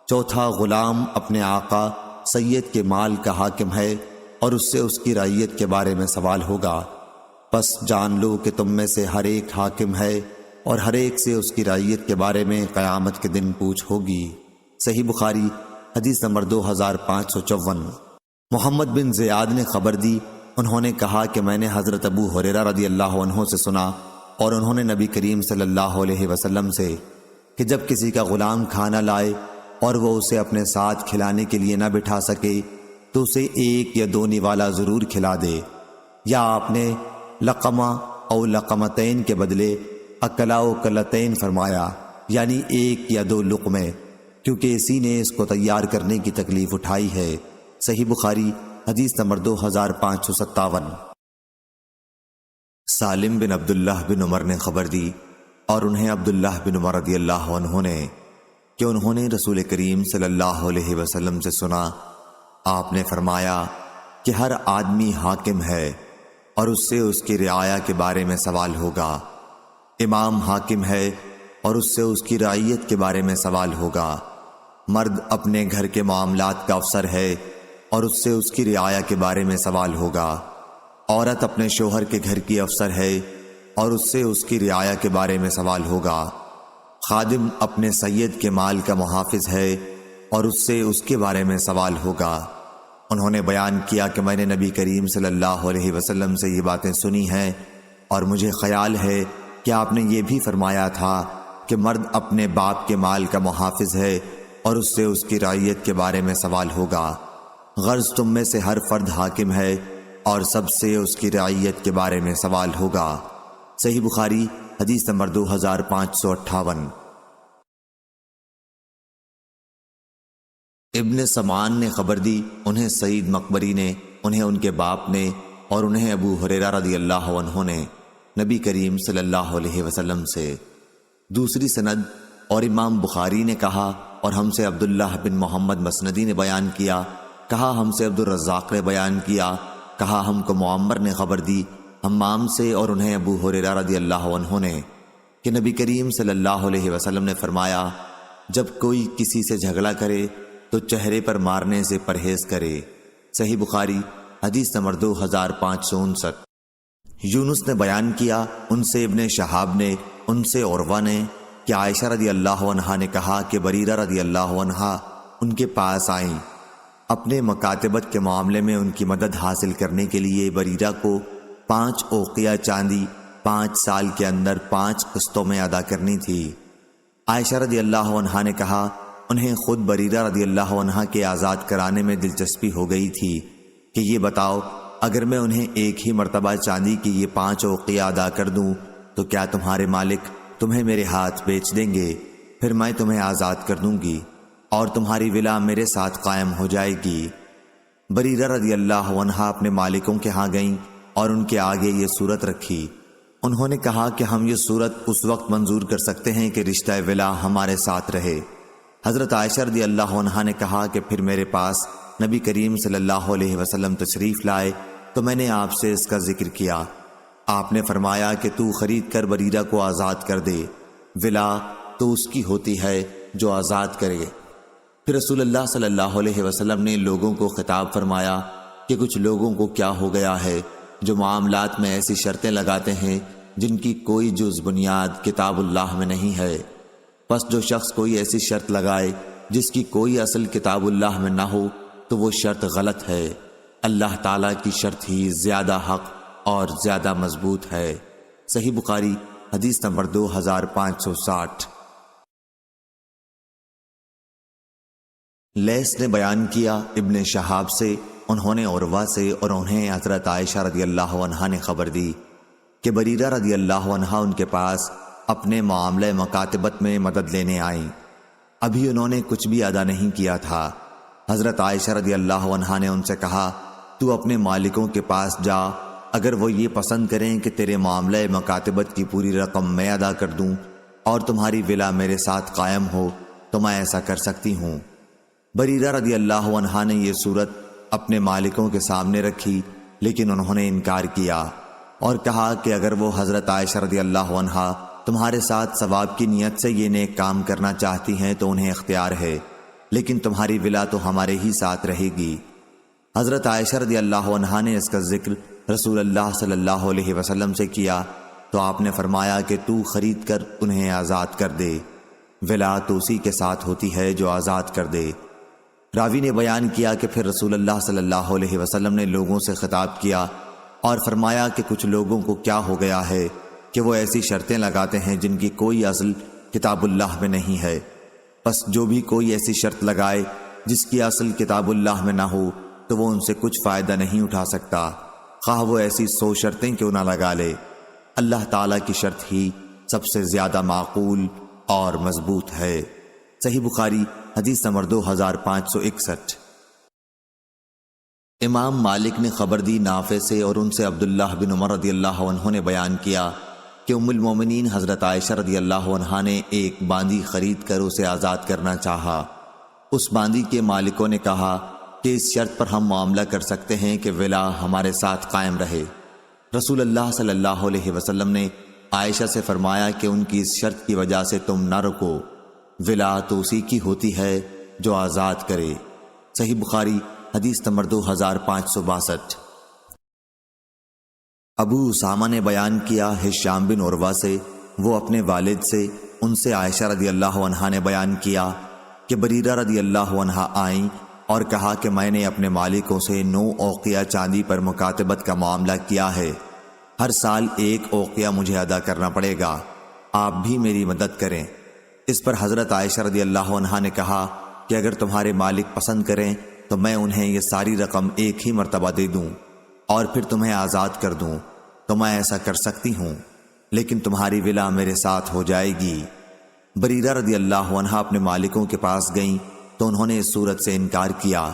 چوتھا غلام اپنے آقا سید کے مال کا حاکم ہے اور اس سے اس کی رعیت کے بارے میں سوال ہوگا، پس جان لو کہ تم میں سے ہر ایک حاکم ہے اور ہر ایک سے اس کی رعیت کے بارے میں قیامت کے دن پوچھ ہوگی۔ صحیح بخاری حدیث نمبر 2554۔ محمد بن زیاد نے خبر دی، انہوں نے کہا کہ میں نے حضرت ابو ہریرہ رضی اللہ عنہ سے سنا اور انہوں نے نبی کریم صلی اللہ علیہ وسلم سے کہ جب کسی کا غلام کھانا لائے اور وہ اسے اپنے ساتھ کھلانے کے لیے نہ بٹھا سکے تو اسے ایک یا دو نوالا ضرور کھلا دے، یا آپ نے لقمہ او لقمتین کے بدلے اکلا و کلتین فرمایا، یعنی ایک یا دو لقمے، کیونکہ اسی نے اس کو تیار کرنے کی تکلیف اٹھائی ہے۔ صحیح بخاری حدیث نمبر 2557۔ سالم بن عبداللہ بن عمر نے خبر دی اور انہیں عبداللہ بن عمر رضی اللہ عنہ نے کہ انہوں نے رسول کریم صلی اللہ علیہ وسلم سے سنا، آپ نے فرمایا کہ ہر آدمی حاکم ہے اور اس سے اس کی رعایا کے بارے میں سوال ہوگا، امام حاکم ہے اور اس سے اس کی رعیت کے بارے میں سوال ہوگا، مرد اپنے گھر کے معاملات کا افسر ہے اور اس سے اس کی رعایا کے بارے میں سوال ہوگا، عورت اپنے شوہر کے گھر کی افسر ہے اور اس سے اس کی رعایا کے بارے میں سوال ہوگا، خادم اپنے سید کے مال کا محافظ ہے اور اس سے اس کے بارے میں سوال ہوگا۔ انہوں نے بیان کیا کہ میں نے نبی کریم صلی اللہ علیہ وسلم سے یہ باتیں سنی ہیں اور مجھے خیال ہے کہ آپ نے یہ بھی فرمایا تھا کہ مرد اپنے باپ کے مال کا محافظ ہے اور اس سے اس کی رعیت کے بارے میں سوال ہوگا، غرض تم میں سے ہر فرد حاکم ہے اور سب سے اس کی رعیت کے بارے میں سوال ہوگا۔ صحیح بخاری حدیث نمبر 2558۔ ابن سمان نے خبر دی، انہیں سعید مقبری نے، انہیں ان کے باپ نے، اور انہیں ابو ہریرہ رضی اللہ عنہ نے نبی کریم صلی اللہ علیہ وسلم سے۔ دوسری سند، اور امام بخاری نے کہا اور ہم سے عبداللہ بن محمد مسندی نے بیان کیا، کہا ہم سے عبد الرزاق نے بیان کیا، کہا ہم کو معمر نے خبر دی حمام سے، اور انہیں ابو ہریرہ رضی اللہ عنہ نے، کہ نبی کریم صلی اللہ علیہ وسلم نے فرمایا، جب کوئی کسی سے جھگڑا کرے تو چہرے پر مارنے سے پرہیز کرے۔ صحیح بخاری حدیث نمبر 2559۔ یونس نے بیان کیا، ان سے ابن شہاب نے، ان سے عروہ نے، کہ عائشہ رضی اللہ عنہا نے کہا کہ بریرہ رضی اللہ عنہا ان کے پاس آئیں۔ اپنے مکاتبت کے معاملے میں ان کی مدد حاصل کرنے کے لیے بریرہ کو 5 اوقیہ چاندی 5 سال کے اندر 5 قسطوں میں ادا کرنی تھی۔ عائشہ رضی اللہ عنہا نے کہا، انہیں خود بریرہ رضی اللہ عنہا کے آزاد کرانے میں دلچسپی ہو گئی تھی کہ یہ بتاؤ، اگر میں انہیں ایک ہی مرتبہ چاندی کی یہ 5 اوقیہ ادا کر دوں تو کیا تمہارے مالک تمہیں میرے ہاتھ بیچ دیں گے؟ پھر میں تمہیں آزاد کر دوں گی اور تمہاری ولا میرے ساتھ قائم ہو جائے گی۔ بریرہ رضی اللہ عنہا اپنے مالکوں کے ہاں گئیں اور ان کے آگے یہ صورت رکھی۔ انہوں نے کہا کہ ہم یہ صورت اس وقت منظور کر سکتے ہیں کہ رشتہ ولا ہمارے ساتھ رہے۔ حضرت عائشہ رضی اللہ عنہا نے کہا کہ پھر میرے پاس نبی کریم صلی اللہ علیہ وسلم تشریف لائے تو میں نے آپ سے اس کا ذکر کیا۔ آپ نے فرمایا کہ تو خرید کر بریرہ کو آزاد کر دے، ولا تو اس کی ہوتی ہے جو آزاد کرے۔ پھر رسول اللہ صلی اللہ علیہ وسلم نے لوگوں کو خطاب فرمایا کہ کچھ لوگوں کو کیا ہو گیا ہے جو معاملات میں ایسی شرطیں لگاتے ہیں جن کی کوئی جز بنیاد کتاب اللہ میں نہیں ہے۔ پس جو شخص کوئی ایسی شرط لگائے جس کی کوئی اصل کتاب اللہ میں نہ ہو تو وہ شرط غلط ہے۔ اللہ تعالیٰ کی شرط ہی زیادہ حق اور زیادہ مضبوط ہے۔ صحیح بخاری حدیث نمبر 2560۔ لیث نے بیان کیا ابن شہاب سے، انہوں نے عروہ سے، اور انہیں حضرت عائشہ رضی اللہ عنہا نے خبر دی کہ بریرہ رضی اللہ عنہا ان کے پاس اپنے معاملہ مکاتبت میں مدد لینے آئیں۔ ابھی انہوں نے کچھ بھی ادا نہیں کیا تھا۔ حضرت عائشہ رضی اللہ عنہا نے ان سے کہا، تو اپنے مالکوں کے پاس جا، اگر وہ یہ پسند کریں کہ تیرے معاملہ مکاتبت کی پوری رقم میں ادا کر دوں اور تمہاری ولا میرے ساتھ قائم ہو تو میں ایسا کر سکتی ہوں۔ بریرہ رضی اللہ عنہا نے یہ صورت اپنے مالکوں کے سامنے رکھی، لیکن انہوں نے انکار کیا اور کہا کہ اگر وہ حضرت عائشہ رضی اللہ عنہا تمہارے ساتھ ثواب کی نیت سے یہ نیک کام کرنا چاہتی ہیں تو انہیں اختیار ہے، لیکن تمہاری ولا تو ہمارے ہی ساتھ رہے گی۔ حضرت عائشہ رضی اللہ عنہا نے اس کا ذکر رسول اللہ صلی اللہ علیہ وسلم سے کیا تو آپ نے فرمایا کہ تو خرید کر انہیں آزاد کر دے، ولا تو اسی کے ساتھ ہوتی ہے جو آزاد کر دے۔ راوی نے بیان کیا کہ پھر رسول اللہ صلی اللہ علیہ وسلم نے لوگوں سے خطاب کیا اور فرمایا کہ کچھ لوگوں کو کیا ہو گیا ہے کہ وہ ایسی شرطیں لگاتے ہیں جن کی کوئی اصل کتاب اللہ میں نہیں ہے۔ پس جو بھی کوئی ایسی شرط لگائے جس کی اصل کتاب اللہ میں نہ ہو تو وہ ان سے کچھ فائدہ نہیں اٹھا سکتا، خواہ وہ ایسی 100 شرطیں کیوں نہ لگا لے۔ اللہ تعالیٰ کی شرط ہی سب سے زیادہ معقول اور مضبوط ہے۔ صحیح بخاری حدیث نمبر 2561۔ امام مالک نے خبر دی نافع سے، اور ان سے عبداللہ بن عمر رضی اللہ عنہ نے بیان کیا کہ ام المومنین حضرت عائشہ رضی اللہ عنہا نے ایک باندی خرید کر اسے آزاد کرنا چاہا۔ اس باندی کے مالکوں نے کہا کہ اس شرط پر ہم معاملہ کر سکتے ہیں کہ ولا ہمارے ساتھ قائم رہے۔ رسول اللہ صلی اللہ علیہ وسلم نے عائشہ سے فرمایا کہ ان کی اس شرط کی وجہ سے تم نہ رکو، ولا تو اسی کی ہوتی ہے جو آزاد کرے۔ صحیح بخاری حدیث نمبر 2562۔ ابو اسامہ نے بیان کیا ہشام بن عروہ سے، وہ اپنے والد سے، ان سے عائشہ رضی اللہ عنہا نے بیان کیا کہ بریرہ رضی اللہ عنہا آئیں اور کہا کہ میں نے اپنے مالکوں سے 9 اوقیہ چاندی پر مکاتبت کا معاملہ کیا ہے، ہر سال 1 اوقیہ مجھے ادا کرنا پڑے گا، آپ بھی میری مدد کریں۔ اس پر حضرت عائشہ رضی اللہ عنہا نے کہا کہ اگر تمہارے مالک پسند کریں تو میں انہیں یہ ساری رقم ایک ہی مرتبہ دے دوں اور پھر تمہیں آزاد کر دوں تو میں ایسا کر سکتی ہوں، لیکن تمہاری ولا میرے ساتھ ہو جائے گی۔ بریرہ رضی اللہ عنہا اپنے مالکوں کے پاس گئیں تو انہوں نے اس صورت سے انکار کیا۔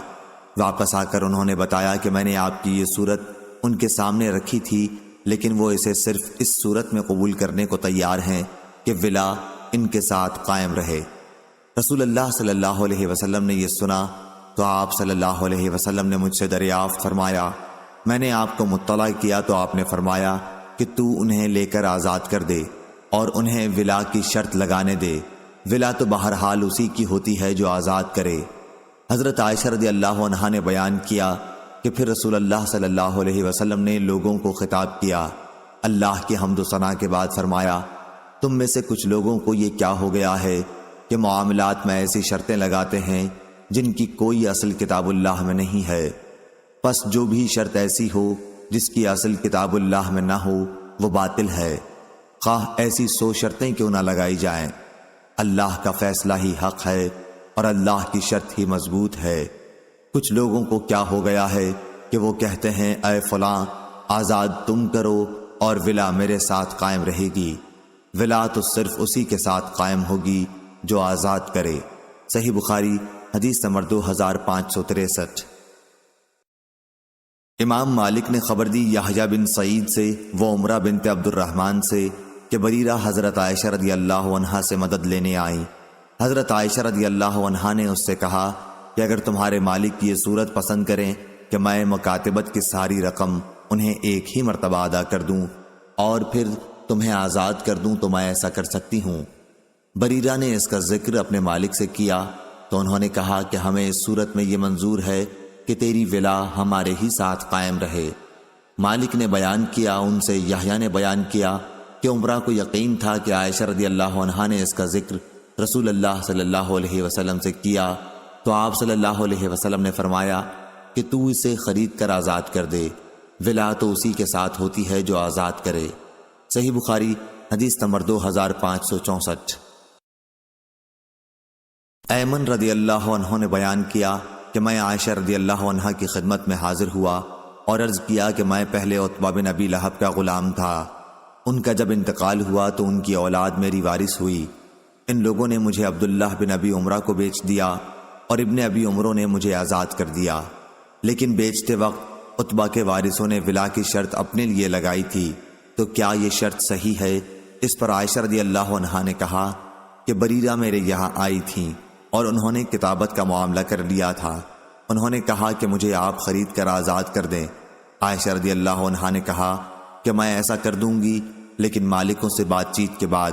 واپس آ کر انہوں نے بتایا کہ میں نے آپ کی یہ صورت ان کے سامنے رکھی تھی، لیکن وہ اسے صرف اس صورت میں قبول کرنے کو تیار ہیں کہ ولا ان کے ساتھ قائم رہے۔ رسول اللہ صلی اللہ علیہ وسلم نے یہ سنا تو آپ صلی اللہ علیہ وسلم نے مجھ سے دریافت فرمایا۔ میں نے آپ کو مطلع کیا تو آپ نے فرمایا کہ تو انہیں لے کر آزاد کر دے اور انہیں ولا کی شرط لگانے دے۔ ولا تو بہرحال اسی کی ہوتی ہے جو آزاد کرے۔ حضرت عائشہ رضی اللہ عنہا نے بیان کیا کہ پھر رسول اللہ صلی اللہ علیہ وسلم نے لوگوں کو خطاب کیا، اللہ کی حمد و ثنا کے بعد فرمایا، تم میں سے کچھ لوگوں کو یہ کیا ہو گیا ہے کہ معاملات میں ایسی شرطیں لگاتے ہیں جن کی کوئی اصل کتاب اللہ میں نہیں ہے۔ پس جو بھی شرط ایسی ہو جس کی اصل کتاب اللہ میں نہ ہو وہ باطل ہے، خواہ ایسی 100 شرطیں کیوں نہ لگائی جائیں۔ اللہ کا فیصلہ ہی حق ہے اور اللہ کی شرط ہی مضبوط ہے۔ کچھ لوگوں کو کیا ہو گیا ہے کہ وہ کہتے ہیں اے فلاں آزاد تم کرو اور ولا میرے ساتھ قائم رہے گی۔ ولا تو صرف اسی کے ساتھ قائم ہوگی جو آزاد کرے۔ صحیح بخاری حدیث نمبر 2563۔ امام مالک نے خبر دی یحییٰ بن سعید سے و عمرہ بنت عبد الرحمن سے کہ بریرہ حضرت عائشہ رضی اللہ عنہا سے مدد لینے آئیں۔ حضرت عائشہ رضی اللہ عنہا نے اس سے کہا کہ اگر تمہارے مالک یہ صورت پسند کریں کہ میں مکاتبت کی ساری رقم انہیں ایک ہی مرتبہ ادا کر دوں اور پھر تمہیں آزاد کر دوں تو میں ایسا کر سکتی ہوں۔ بریرہ نے اس کا ذکر اپنے مالک سے کیا تو انہوں نے کہا کہ ہمیں اس صورت میں یہ منظور ہے کہ تیری ولا ہمارے ہی ساتھ قائم رہے۔ مالک نے بیان کیا، ان سے یحییٰ نے بیان کیا کہ عمرہ کو یقین تھا کہ عائشہ رضی اللہ عنہا نے اس کا ذکر رسول اللہ صلی اللہ علیہ وسلم سے کیا تو آپ صلی اللہ علیہ وسلم نے فرمایا کہ تو اسے خرید کر آزاد کر دے، ولا تو اسی کے ساتھ ہوتی ہے جو آزاد کرے۔ صحیح بخاری حدیث نمبر 2564۔ ایمن رضی اللہ عنہ نے بیان کیا کہ میں عائشہ رضی اللہ عنہا کی خدمت میں حاضر ہوا اور عرض کیا کہ میں پہلے عتبہ بن ابی لہب کا غلام تھا، ان کا جب انتقال ہوا تو ان کی اولاد میری وارث ہوئی۔ ان لوگوں نے مجھے عبداللہ بن ابی عمرہ کو بیچ دیا اور ابن ابی عمروں نے مجھے آزاد کر دیا، لیکن بیچتے وقت عتبہ کے وارثوں نے ولا کی شرط اپنے لیے لگائی تھی، تو کیا یہ شرط صحیح ہے؟ اس پر عائشہ رضی اللہ عنہا نے کہا کہ بریرہ میرے یہاں آئی تھیں اور انہوں نے کتابت کا معاملہ کر لیا تھا۔ انہوں نے کہا کہ مجھے آپ خرید کر آزاد کر دیں۔ عائشہ رضی اللہ عنہا نے کہا کہ میں ایسا کر دوں گی، لیکن مالکوں سے بات چیت کے بعد۔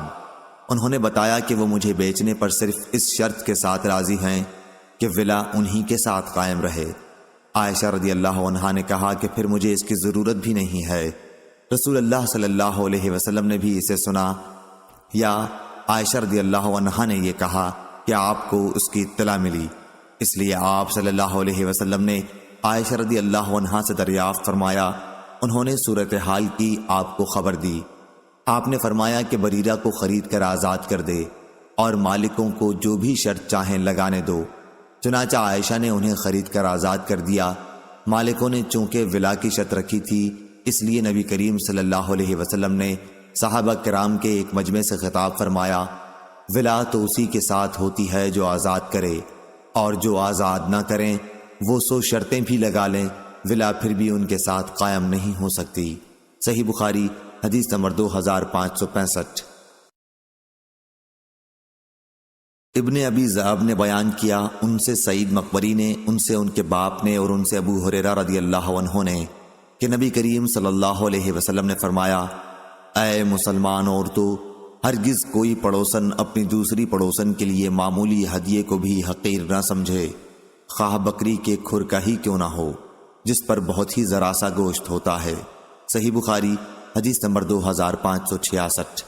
انہوں نے بتایا کہ وہ مجھے بیچنے پر صرف اس شرط کے ساتھ راضی ہیں کہ ولا انہی کے ساتھ قائم رہے۔ عائشہ رضی اللہ عنہا نے کہا کہ پھر مجھے اس کی ضرورت بھی نہیں ہے۔ رسول اللہ صلی اللہ علیہ وسلم نے بھی اسے سنا، یا عائشہ رضی اللہ عنہا نے یہ کہا کہ آپ کو اس کی اطلاع ملی، اس لیے آپ صلی اللہ علیہ وسلم نے عائشہ رضی اللہ عنہا سے دریافت فرمایا۔ انہوں نے صورتحال کی آپ کو خبر دی۔ آپ نے فرمایا کہ بریرہ کو خرید کر آزاد کر دے اور مالکوں کو جو بھی شرط چاہیں لگانے دو۔ چنانچہ عائشہ نے انہیں خرید کر آزاد کر دیا۔ مالکوں نے چونکہ ولا کی شرط رکھی تھی، اس لیے نبی کریم صلی اللہ علیہ وسلم نے صحابہ کرام کے ایک مجمع سے خطاب فرمایا، ولا تو اسی کے ساتھ ہوتی ہے جو آزاد کرے، اور جو آزاد نہ کریں وہ 100 شرطیں بھی لگا لیں، ولا پھر بھی ان کے ساتھ قائم نہیں ہو سکتی۔ صحیح بخاری حدیث نمبر 2565۔ ابن ابی ذئب نے بیان کیا، ان سے سعید مقبری نے، ان سے ان کے باپ نے، اور ان سے ابو ہریرہ رضی اللہ عنہ نے کہ نبی کریم صلی اللہ علیہ وسلم نے فرمایا، اے مسلمان عورتوں، ہرگز کوئی پڑوسن اپنی دوسری پڑوسن کے لیے معمولی ہدیے کو بھی حقیر نہ سمجھے، خواہ بکری کے کھر کا ہی کیوں نہ ہو، جس پر بہت ہی ذرا سا گوشت ہوتا ہے۔ صحیح بخاری حدیث نمبر 2566۔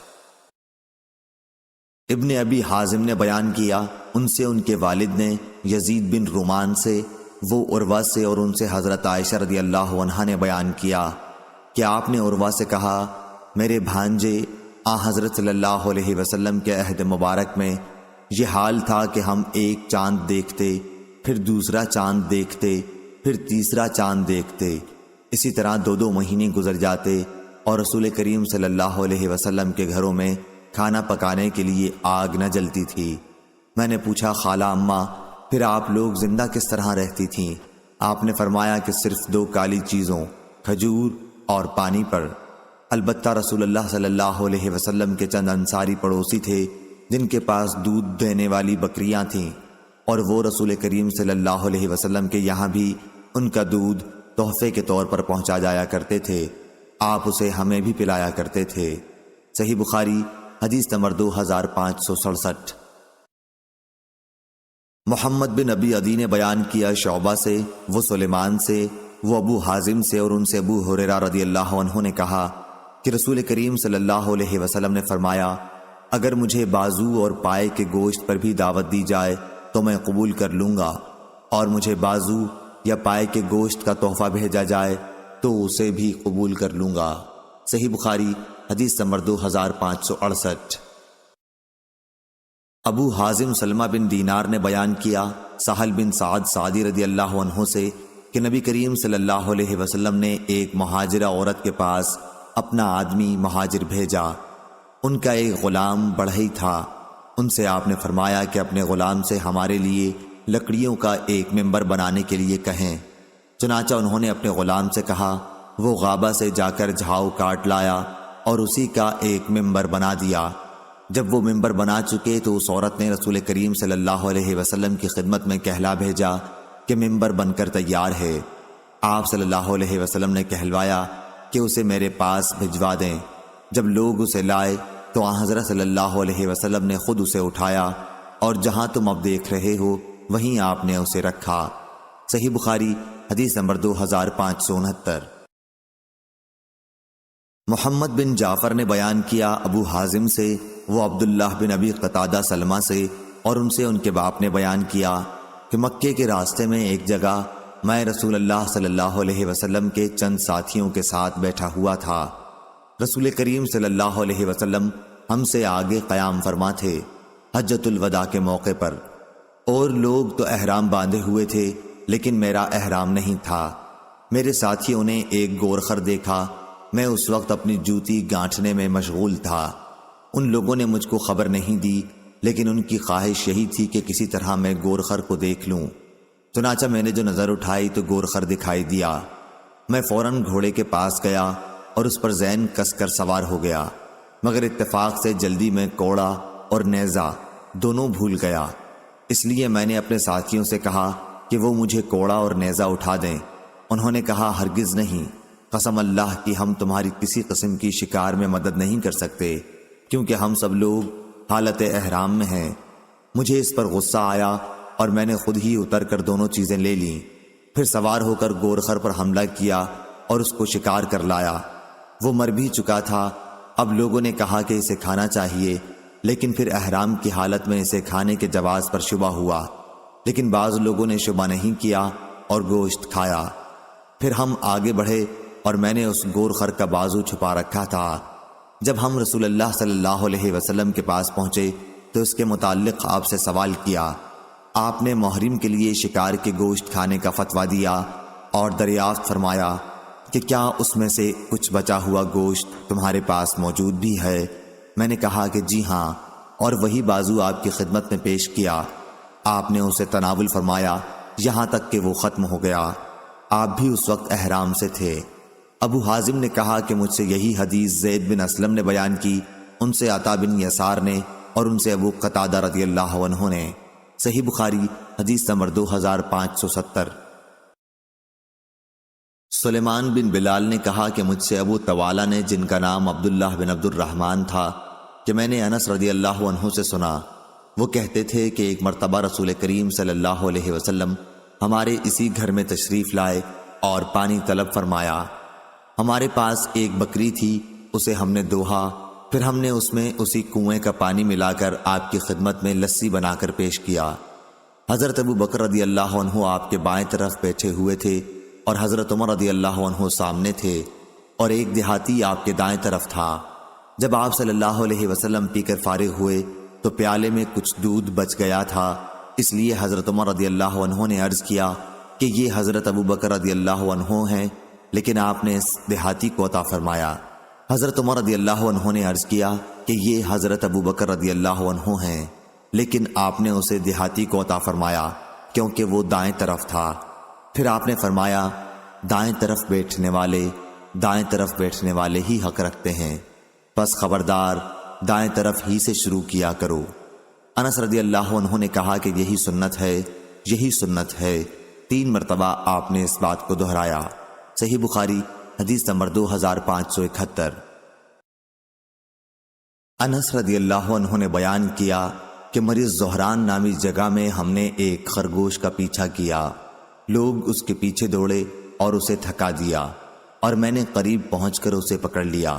ابن ابی حازم نے بیان کیا، ان سے ان کے والد نے یزید بن رومان سے، وہ عروہ سے، اور ان سے حضرت عائشہ رضی اللہ عنہا نے بیان کیا کہ آپ نے عروہ سے کہا، میرے بھانجے، حضرت صلی اللہ علیہ وسلم کے عہد مبارک میں یہ حال تھا کہ ہم ایک چاند دیکھتے، پھر دوسرا چاند دیکھتے، پھر تیسرا چاند دیکھتے، اسی طرح 2 مہینے گزر جاتے اور رسول کریم صلی اللہ علیہ وسلم کے گھروں میں کھانا پکانے کے لیے آگ نہ جلتی تھی۔ میں نے پوچھا، خالہ اماں، پھر آپ لوگ زندہ کس طرح رہتی تھیں؟ آپ نے فرمایا کہ صرف 2 کالی چیزوں، کھجور اور پانی پر۔ البتہ رسول اللہ صلی اللہ علیہ وسلم کے چند انصاری پڑوسی تھے جن کے پاس دودھ دینے والی بکریاں تھیں، اور وہ رسول کریم صلی اللہ علیہ وسلم کے یہاں بھی ان کا دودھ تحفے کے طور پر پہنچا جایا کرتے تھے۔ آپ اسے ہمیں بھی پلایا کرتے تھے۔ صحیح بخاری حدیث نمبر 2567۔ محمد بن ابی عدی نے بیان کیا شعبہ سے، وہ سلیمان سے، وہ ابو حازم سے، اور ان سے ابو ہریرہ رضی اللہ عنہ نے کہا کہ رسول کریم صلی اللہ علیہ وسلم نے فرمایا، اگر مجھے بازو اور پائے کے گوشت پر بھی دعوت دی جائے تو میں قبول کر لوں گا، اور مجھے بازو یا پائے کے گوشت کا تحفہ بھیجا جائے تو اسے بھی قبول کر لوں گا۔ صحیح بخاری حدیث نمبر 2568۔ ابو حازم سلمہ بن دینار نے بیان کیا سہل بن سعد سعدی رضی اللہ عنہ سے کہ نبی کریم صلی اللہ علیہ وسلم نے ایک مہاجرہ عورت کے پاس اپنا آدمی مہاجر بھیجا۔ ان کا ایک غلام بڑھئی تھا۔ ان سے آپ نے فرمایا کہ اپنے غلام سے ہمارے لیے لکڑیوں کا ایک ممبر بنانے کے لیے کہیں۔ چنانچہ انہوں نے اپنے غلام سے کہا، وہ غابہ سے جا کر جھاؤ کاٹ لایا اور اسی کا ایک ممبر بنا دیا۔ جب وہ ممبر بنا چکے تو اس عورت نے رسول کریم صلی اللہ علیہ وسلم کی خدمت میں کہلا بھیجا کہ ممبر بن کر تیار ہے۔ آپ صلی اللہ علیہ وسلم نے کہلوایا کہ اسے میرے پاس بھجوا دیں۔ جب لوگ اسے لائے تو آن حضرت صلی اللہ علیہ وسلم نے خود اسے اٹھایا اور جہاں تم اب دیکھ رہے ہو وہیں آپ نے اسے رکھا۔ صحیح بخاری حدیث نمبر 2569۔ محمد بن جعفر نے بیان کیا ابو حازم سے، وہ عبداللہ بن ابی قتادہ سلمہ سے، اور ان سے ان کے باپ نے بیان کیا کہ مکے کے راستے میں ایک جگہ میں رسول اللہ صلی اللہ علیہ وسلم کے چند ساتھیوں کے ساتھ بیٹھا ہوا تھا۔ رسول کریم صلی اللہ علیہ وسلم ہم سے آگے قیام فرما تھے حجۃ الوداع کے موقع پر، اور لوگ تو احرام باندھے ہوئے تھے لیکن میرا احرام نہیں تھا۔ میرے ساتھیوں نے ایک گورخر دیکھا، میں اس وقت اپنی جوتی گانٹھنے میں مشغول تھا۔ ان لوگوں نے مجھ کو خبر نہیں دی، لیکن ان کی خواہش یہی تھی کہ کسی طرح میں گورخر کو دیکھ لوں۔ چنانچہ میں نے جو نظر اٹھائی تو گورخر دکھائی دیا۔ میں فوراً گھوڑے کے پاس گیا اور اس پر زین کس کر سوار ہو گیا، مگر اتفاق سے جلدی میں کوڑا اور نیزہ دونوں بھول گیا۔ اس لیے میں نے اپنے ساتھیوں سے کہا کہ وہ مجھے کوڑا اور نیزہ اٹھا دیں۔ انہوں نے کہا، ہرگز نہیں، قسم اللہ کی ہم تمہاری کسی قسم کی شکار میں مدد نہیں کر سکتے، کیونکہ ہم سب لوگ حالت احرام میں ہیں۔ مجھے اس پر غصہ آیا اور میں نے خود ہی اتر کر دونوں چیزیں لے لیں، پھر سوار ہو کر گورخر پر حملہ کیا اور اس کو شکار کر لایا۔ وہ مر بھی چکا تھا۔ اب لوگوں نے کہا کہ اسے کھانا چاہیے، لیکن پھر احرام کی حالت میں اسے کھانے کے جواز پر شبہ ہوا، لیکن بعض لوگوں نے شبہ نہیں کیا اور گوشت کھایا۔ پھر ہم آگے بڑھے اور میں نے اس گورخر کا بازو چھپا رکھا تھا۔ جب ہم رسول اللہ صلی اللہ علیہ وسلم کے پاس پہنچے تو اس کے متعلق آپ سے سوال کیا۔ آپ نے محرم کے لیے شکار کے گوشت کھانے کا فتویٰ دیا اور دریافت فرمایا کہ کیا اس میں سے کچھ بچا ہوا گوشت تمہارے پاس موجود بھی ہے؟ میں نے کہا کہ جی ہاں، اور وہی بازو آپ کی خدمت میں پیش کیا۔ آپ نے اسے تناول فرمایا یہاں تک کہ وہ ختم ہو گیا۔ آپ بھی اس وقت احرام سے تھے۔ ابو حازم نے کہا کہ مجھ سے یہی حدیث زید بن اسلم نے بیان کی، ان سے عطا بن یسار نے، اور ان سے ابو قتادہ رضی اللہ عنہ نے۔ صحیح بخاری حدیث نمبر 2570۔ سلیمان بن بلال نے کہا کہ مجھ سے ابو طوالہ نے، جن کا نام عبداللہ بن عبد الرحمن تھا، کہ میں نے انس رضی اللہ عنہ سے سنا، وہ کہتے تھے کہ ایک مرتبہ رسول کریم صلی اللہ علیہ وسلم ہمارے اسی گھر میں تشریف لائے اور پانی طلب فرمایا۔ ہمارے پاس ایک بکری تھی، اسے ہم نے دوہا، پھر ہم نے اس میں اسی کنویں کا پانی ملا کر آپ کی خدمت میں لسی بنا کر پیش کیا۔ حضرت ابو بکر رضی اللہ عنہ آپ کے بائیں طرف بیٹھے ہوئے تھے اور حضرت عمر رضی اللہ عنہ سامنے تھے، اور ایک دیہاتی آپ کے دائیں طرف تھا۔ جب آپ صلی اللہ علیہ وسلم پی کر فارغ ہوئے تو پیالے میں کچھ دودھ بچ گیا تھا، اس لیے حضرت عمر رضی اللہ عنہ نے عرض کیا کہ یہ حضرت ابو بکر رضی اللہ عنہ ہیں، لیکن آپ نے اس دیہاتی کو عطا فرمایا۔ حضرت عمر رضی اللہ عنہ نے عرض کیا کہ یہ حضرت ابو بکر رضی اللہ عنہ ہیں، لیکن آپ نے اسے دیہاتی کو عطا فرمایا۔ کیونکہ وہ دائیں طرف تھا۔ پھر آپ نے فرمایا دائیں طرف بیٹھنے والے ہی حق رکھتے ہیں، پس خبردار دائیں طرف ہی سے شروع کیا کرو۔ انس رضی اللہ عنہ نے کہا کہ یہی سنت ہے 3 مرتبہ آپ نے اس بات کو دہرایا۔ صحیح بخاری حدیث نمبر 2571۔ انس رضی اللہ عنہ نے بیان کیا کہ مریض زہران نامی جگہ میں ہم نے ایک خرگوش کا پیچھا کیا، لوگ اس کے پیچھے دوڑے اور اسے تھکا دیا، اور میں نے قریب پہنچ کر اسے پکڑ لیا۔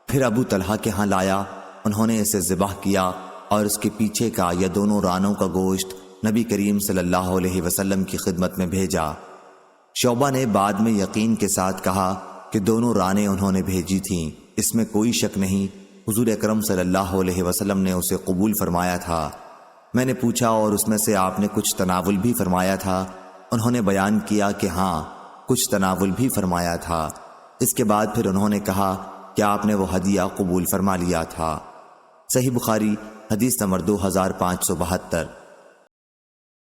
پھر ابو طلحہ کے ہاں لایا، انہوں نے اسے ذبح کیا اور اس کے پیچھے کا یا دونوں رانوں کا گوشت نبی کریم صلی اللہ علیہ وسلم کی خدمت میں بھیجا۔ شعبہ نے بعد میں یقین کے ساتھ کہا کہ دونوں رانیں انہوں نے بھیجی تھیں، اس میں کوئی شک نہیں، حضور اکرم صلی اللہ علیہ وسلم نے اسے قبول فرمایا تھا۔ میں نے پوچھا اور اس میں سے آپ نے کچھ تناول بھی فرمایا تھا؟ انہوں نے بیان کیا کہ ہاں، کچھ تناول بھی فرمایا تھا۔ اس کے بعد پھر انہوں نے کہا کہ آپ نے وہ ہدیہ قبول فرما لیا تھا۔ صحیح بخاری حدیث نمبر 2572۔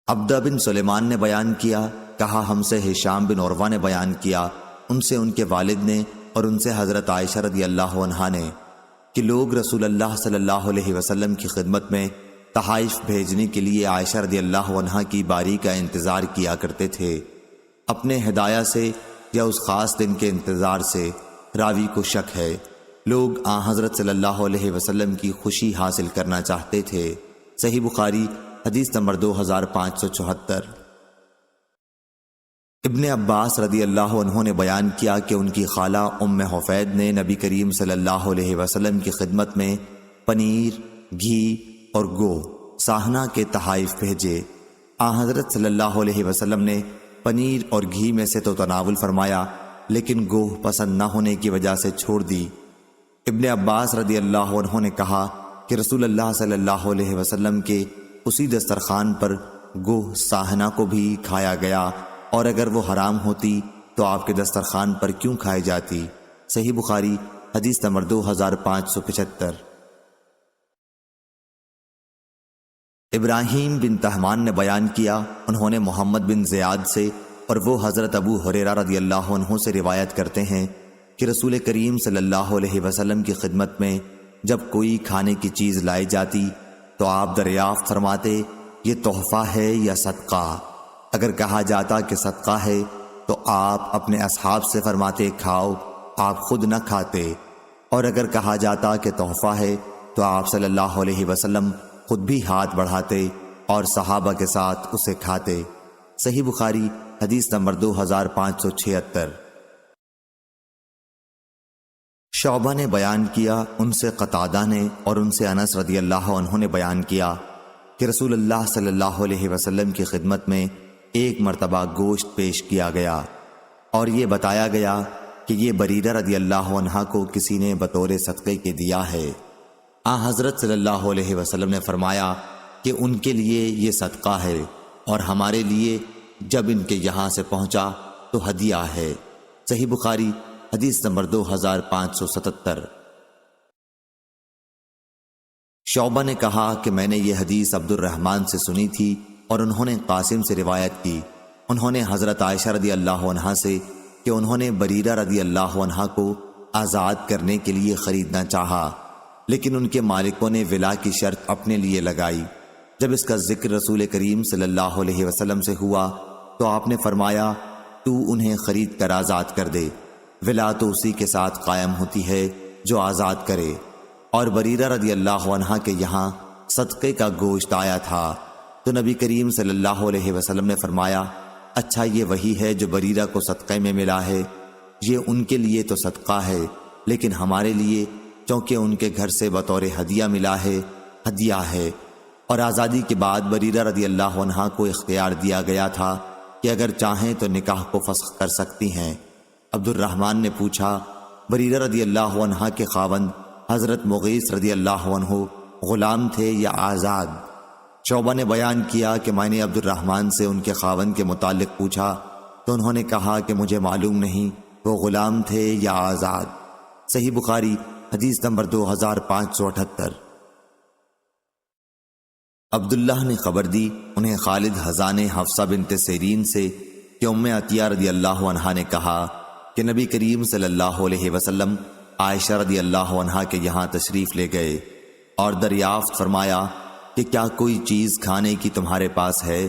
عبدہ بن سلیمان نے بیان کیا، کہا ہم سے ہشام بن عروہ نے بیان کیا، ان سے ان کے والد نے اور ان سے حضرت عائشہ رضی اللہ عنہا نے، کہ لوگ رسول اللہ صلی اللہ علیہ وسلم کی خدمت میں تحائف بھیجنے کے لیے عائشہ رضی اللہ عنہا کی باری کا انتظار کیا کرتے تھے، اپنے ہدایہ سے یا اس خاص دن کے انتظار سے۔ راوی کو شک ہے، لوگ حضرت صلی اللہ علیہ وسلم کی خوشی حاصل کرنا چاہتے تھے۔ صحیح بخاری حدیث نمبر 2574۔ ابن عباس رضی اللہ عنہ نے بیان کیا کہ ان کی خالہ ام حفید نے نبی کریم صلی اللہ علیہ وسلم کی خدمت میں پنیر، گھی اور ساہنا کے تحائف بھیجے۔ حضرت صلی اللہ علیہ وسلم نے پنیر اور گھی میں سے تو تناول فرمایا، لیکن گوہ پسند نہ ہونے کی وجہ سے چھوڑ دی۔ ابن عباس رضی اللہ عنہ نے کہا کہ رسول اللہ صلی اللہ علیہ وسلم کے اسی دسترخوان پر گوہ ساہنا کو بھی کھایا گیا، اور اگر وہ حرام ہوتی تو آپ کے دسترخوان پر کیوں کھائی جاتی؟ صحیح بخاری حدیث نمبر 2575۔ ابراہیم بن تہمان نے بیان کیا، انہوں نے محمد بن زیاد سے اور وہ حضرت ابو ہریرہ رضی اللہ عنہ سے روایت کرتے ہیں کہ رسول کریم صلی اللہ علیہ وسلم کی خدمت میں جب کوئی کھانے کی چیز لائی جاتی تو آپ دریافت فرماتے یہ تحفہ ہے یا صدقہ؟ اگر کہا جاتا کہ صدقہ ہے تو آپ اپنے اصحاب سے فرماتے کھاؤ، آپ خود نہ کھاتے، اور اگر کہا جاتا کہ تحفہ ہے تو آپ صلی اللہ علیہ وسلم خود بھی ہاتھ بڑھاتے اور صحابہ کے ساتھ اسے کھاتے۔ صحیح بخاری حدیث نمبر 2576۔ شعبہ نے بیان کیا، ان سے قتادہ نے اور ان سے انس رضی اللہ عنہ نے بیان کیا کہ رسول اللہ صلی اللہ علیہ وسلم کی خدمت میں ایک مرتبہ گوشت پیش کیا گیا اور یہ بتایا گیا کہ یہ بریرہ رضی اللہ عنہا کو کسی نے بطور صدقے کے دیا ہے۔ حضرت صلی اللہ علیہ وسلم نے فرمایا کہ ان کے لیے یہ صدقہ ہے اور ہمارے لیے جب ان کے یہاں سے پہنچا تو ہدیہ ہے۔ صحیح بخاری حدیث نمبر 2577۔ شعبہ نے کہا کہ میں نے یہ حدیث عبد الرحمن سے سنی تھی اور انہوں نے قاسم سے روایت کی، انہوں نے حضرت عائشہ رضی اللہ عنہا سے کہ انہوں نے بریرہ رضی اللہ عنہا کو آزاد کرنے کے لیے خریدنا چاہا، لیکن ان کے مالکوں نے ولا کی شرط اپنے لیے لگائی۔ جب اس کا ذکر رسول کریم صلی اللہ علیہ وسلم سے ہوا تو آپ نے فرمایا تو انہیں خرید کر آزاد کر دے، ولا تو اسی کے ساتھ قائم ہوتی ہے جو آزاد کرے۔ اور بریرہ رضی اللہ عنہا کے یہاں صدقے کا گوشت آیا تھا تو نبی کریم صلی اللہ علیہ وسلم نے فرمایا اچھا یہ وہی ہے جو بریرہ کو صدقے میں ملا ہے، یہ ان کے لیے تو صدقہ ہے لیکن ہمارے لیے چونکہ ان کے گھر سے بطور ہدیہ ملا ہے، ہدیہ ہے۔ اور آزادی کے بعد بریرہ رضی اللہ عنہا کو اختیار دیا گیا تھا کہ اگر چاہیں تو نکاح کو فسخ کر سکتی ہیں۔ عبد الرحمن نے پوچھا بریرہ رضی اللہ عنہا کے خاوند حضرت مغیث رضی اللہ عنہ غلام تھے یا آزاد؟ شعبہ نے بیان کیا کہ میں نے عبد الرحمن سے ان کے خاوند کے متعلق پوچھا تو انہوں نے کہا کہ مجھے معلوم نہیں وہ غلام تھے یا آزاد۔ صحیح بخاری حدیث نمبر 2578۔ عبداللہ نے خبر دی انہیں خالد حذا نے حفصہ بنت سیرین سے کہ ام عطیہ رضی اللہ عنہا نے کہا کہ نبی کریم صلی اللہ علیہ وسلم عائشہ رضی اللہ عنہا کے یہاں تشریف لے گئے اور دریافت فرمایا کہ کیا کوئی چیز کھانے کی تمہارے پاس ہے؟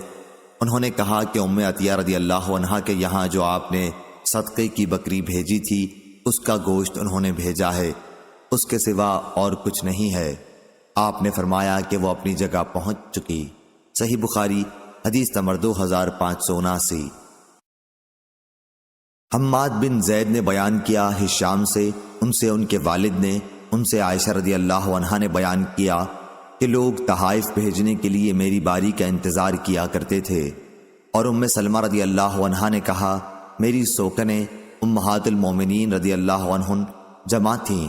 انہوں نے کہا کہ ام عطیہ رضی اللہ عنہا کے یہاں جو آپ نے صدقے کی بکری بھیجی تھی اس کا گوشت انہوں نے بھیجا ہے، اس کے سوا اور کچھ نہیں ہے۔ آپ نے فرمایا کہ وہ اپنی جگہ پہنچ چکی۔ صحیح بخاری حدیث نمبر 2579۔ حماد بن زید نے بیان کیا ہشام سے، ان سے ان کے والد نے، ان سے عائشہ رضی اللہ عنہا نے بیان کیا کہ لوگ تحائف بھیجنے کے لیے میری باری کا انتظار کیا کرتے تھے، اور ام سلمہ رضی اللہ عنہا نے کہا میری سوکنیں امہات المومنین رضی اللہ عنہن جمع تھیں۔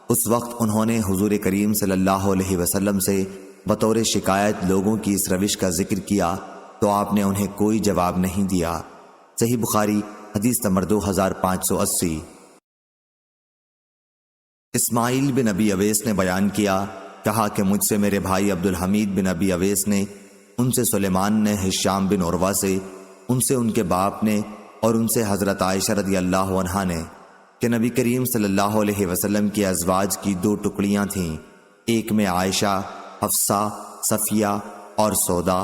اس وقت انہوں نے حضور کریم صلی اللہ علیہ وسلم سے بطور شکایت لوگوں کی اس روش کا ذکر کیا تو آپ نے انہیں کوئی جواب نہیں دیا۔ صحیح بخاری حدیث نمبر 2580۔ اسماعیل بن ابی اویس نے بیان کیا، کہا کہ مجھ سے میرے بھائی عبد الحمید بن ابی اویس نے، ان سے سلیمان نے ہشام بن عروہ سے، ان سے ان کے باپ نے، اور ان سے حضرت عائشہ رضی اللہ عنہا نے کہ نبی کریم صلی اللہ علیہ وسلم کی ازواج کی 2 ٹکڑیاں تھیں، ایک میں عائشہ، حفصہ، صفیہ اور سودا،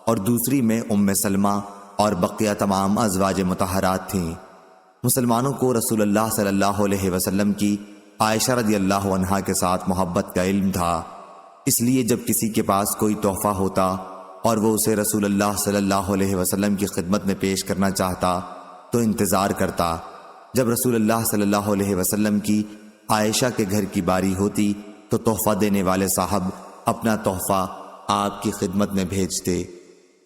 اور دوسری میں ام سلمہ اور بقیہ تمام ازواج مطہرات تھیں۔ مسلمانوں کو رسول اللہ صلی اللہ علیہ وسلم کی عائشہ رضی اللہ عنہا کے ساتھ محبت کا علم تھا، اس لیے جب کسی کے پاس کوئی تحفہ ہوتا اور وہ اسے رسول اللہ صلی اللہ علیہ وسلم کی خدمت میں پیش کرنا چاہتا تو انتظار کرتا۔ جب رسول اللہ صلی اللہ علیہ وسلم کی عائشہ کے گھر کی باری ہوتی تو تحفہ دینے والے صاحب اپنا تحفہ آپ کی خدمت میں بھیجتے۔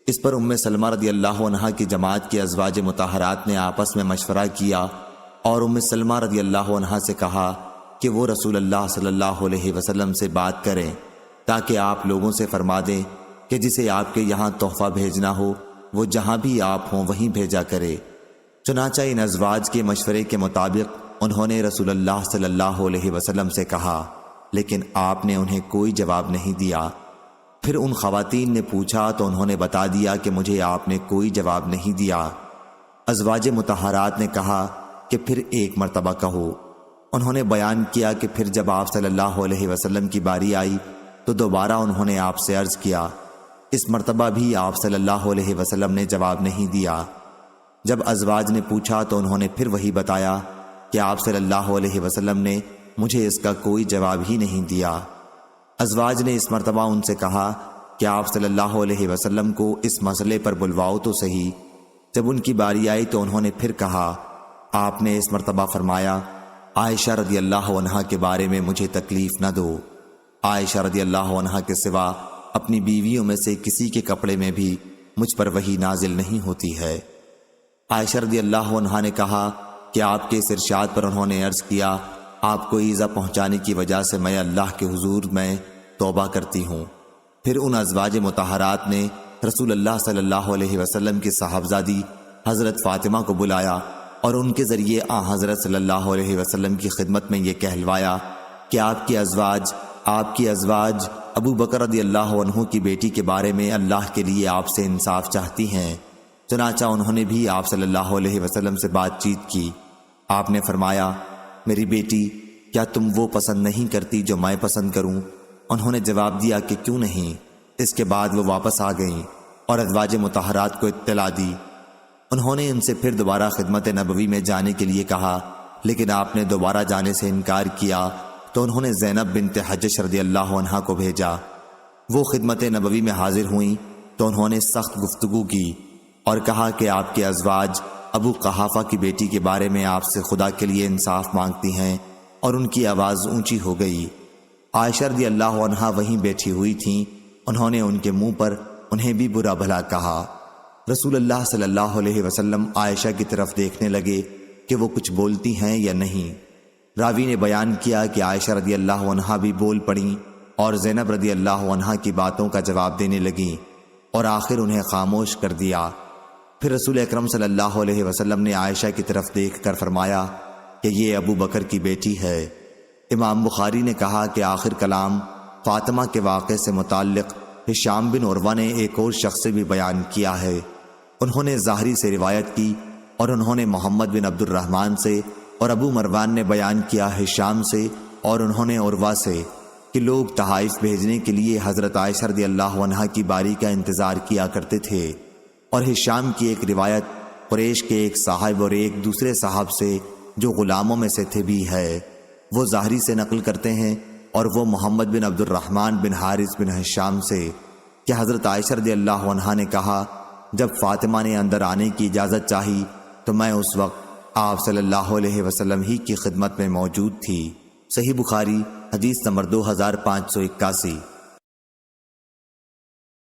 اس پر ام سلمہ رضی اللہ عنہا کی جماعت کی ازواج مطہرات نے آپس میں مشورہ کیا اور ام سلمہ رضی اللہ عنہا سے کہا کہ وہ رسول اللہ صلی اللہ علیہ وسلم سے بات کریں تاکہ آپ لوگوں سے فرما دیں کہ جسے آپ کے یہاں تحفہ بھیجنا ہو وہ جہاں بھی آپ ہوں وہیں بھیجا کرے۔ چنانچہ ان ازواج کے مشورے کے مطابق انہوں نے رسول اللہ صلی اللہ علیہ وسلم سے کہا، لیکن آپ نے انہیں کوئی جواب نہیں دیا۔ پھر ان خواتین نے پوچھا تو انہوں نے بتا دیا کہ مجھے آپ نے کوئی جواب نہیں دیا۔ ازواج مطہرات نے کہا کہ پھر ایک مرتبہ کہو۔ انہوں نے بیان کیا کہ پھر جب آپ صلی اللہ علیہ وسلم کی باری آئی تو دوبارہ انہوں نے آپ سے عرض کیا۔ اس مرتبہ بھی آپ صلی اللہ علیہ وسلم نے جواب نہیں دیا۔ جب ازواج نے پوچھا تو انہوں نے پھر وہی بتایا کہ آپ صلی اللہ علیہ وسلم نے مجھے اس کا کوئی جواب ہی نہیں دیا۔ ازواج نے اس مرتبہ ان سے کہا کہ آپ صلی اللہ علیہ وسلم کو اس مسئلے پر بلواؤ تو صحیح۔ جب ان کی باری آئی تو انہوں نے پھر کہا، آپ نے اس مرتبہ فرمایا عائشہ رضی اللہ عنہا کے بارے میں مجھے تکلیف نہ دو۔ عائشہ رضی اللہ عنہا کے سوا اپنی بیویوں میں سے کسی کے کپڑے میں بھی مجھ پر وحی نازل نہیں ہوتی ہے۔ عائشہ رضی اللہ عنہا نے کہا کہ آپ کے اس ارشاد پر انہوں نے عرض کیا، آپ کو ایذا پہنچانے کی وجہ سے میں اللہ کے حضور میں توبہ کرتی ہوں۔ پھر ان ازواج مطہرات نے رسول اللہ صلی اللہ علیہ وسلم کی صاحبزادی حضرت فاطمہ کو بلایا اور ان کے ذریعے حضرت صلی اللہ علیہ وسلم کی خدمت میں یہ کہلوایا کہ آپ کی ازواج ابو بکر رضی اللہ عنہ کی بیٹی کے بارے میں اللہ کے لیے آپ سے انصاف چاہتی ہیں۔ چنانچہ انہوں نے بھی آپ صلی اللہ علیہ وسلم سے بات چیت کی۔ آپ نے فرمایا، میری بیٹی کیا تم وہ پسند نہیں کرتی جو میں پسند کروں؟ انہوں نے جواب دیا کہ کیوں نہیں۔ اس کے بعد وہ واپس آ گئیں اور ازواج مطہرات کو اطلاع دی۔ انہوں نے ان سے پھر دوبارہ خدمت نبوی میں جانے کے لیے کہا، لیکن آپ نے دوبارہ جانے سے انکار کیا تو انہوں نے زینب بنت حجش رضی اللہ عنہا کو بھیجا۔ وہ خدمت نبوی میں حاضر ہوئیں تو انہوں نے سخت گفتگو کی اور کہا کہ آپ کے ازواج ابو قحافہ کی بیٹی کے بارے میں آپ سے خدا کے لیے انصاف مانگتی ہیں، اور ان کی آواز اونچی ہو گئی۔ عائشہ رضی اللہ عنہا وہیں بیٹھی ہوئی تھیں۔ انہوں نے ان کے منہ پر انہیں بھی برا بھلا کہا۔ رسول اللہ صلی اللہ علیہ وسلم عائشہ کی طرف دیکھنے لگے کہ وہ کچھ بولتی ہیں یا نہیں۔ راوی نے بیان کیا کہ عائشہ رضی اللہ عنہا بھی بول پڑیں اور زینب رضی اللہ عنہا کی باتوں کا جواب دینے لگیں اور آخر انہیں خاموش کر دیا۔ پھر رسول اکرم صلی اللہ علیہ وسلم نے عائشہ کی طرف دیکھ کر فرمایا کہ یہ ابو بکر کی بیٹی ہے۔ امام بخاری نے کہا کہ آخر کلام فاطمہ کے واقعے سے متعلق ہشام بن عروہ نے ایک اور شخص سے بھی بیان کیا ہے۔ انہوں نے ظاہری سے روایت کی اور انہوں نے محمد بن عبد الرحمن سے، اور ابو مروان نے بیان کیا ہشام سے اور انہوں نے عروہ سے کہ لوگ تحائف بھیجنے کے لیے حضرت عائشہ رضی اللہ عنہا کی باری کا انتظار کیا کرتے تھے۔ اور ہشام کی ایک روایت قریش کے ایک صاحب اور ایک دوسرے صاحب سے جو غلاموں میں سے تھے بھی ہے۔ وہ ظاہری سے نقل کرتے ہیں اور وہ محمد بن عبد الرحمن بن حارث بن ہشام سے کہ حضرت عائشہ رضی اللہ عنہا نے کہا جب فاطمہ نے اندر آنے کی اجازت چاہی تو میں اس وقت آپ صلی اللہ علیہ وسلم ہی کی خدمت میں موجود تھی۔ صحیح بخاری حدیث نمبر 2581۔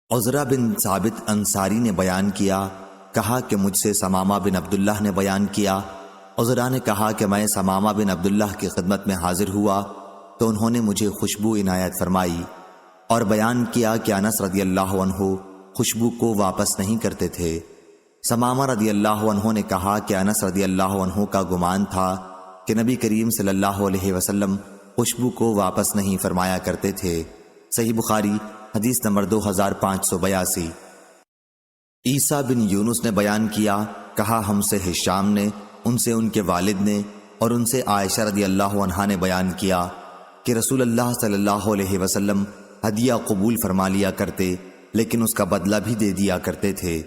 عزرہ بن ثابت انصاری نے بیان کیا، کہا کہ مجھ سے ثمامہ بن عبداللہ نے بیان کیا۔ عزرہ نے کہا کہ میں ثمامہ بن عبداللہ کی خدمت میں حاضر ہوا تو انہوں نے مجھے خوشبو عنایت فرمائی اور بیان کیا کہ انس رضی اللہ عنہ خوشبو کو واپس نہیں کرتے تھے۔ ثمامہ رضی اللہ عنہ نے کہا کہ انس رضی اللہ عنہ کا گمان تھا کہ نبی کریم صلی اللہ علیہ وسلم خوشبو کو واپس نہیں فرمایا کرتے تھے۔ صحیح بخاری حدیث نمبر 2582۔ عیسیٰ بن یونس نے بیان کیا، کہا ہم سے ہشام نے، ان سے ان کے والد نے اور ان سے عائشہ رضی اللہ عنہا نے بیان کیا کہ رسول اللہ صلی اللہ علیہ وسلم ہدیہ قبول فرما لیا کرتے لیکن اس کا بدلہ بھی دے دیا کرتے تھے۔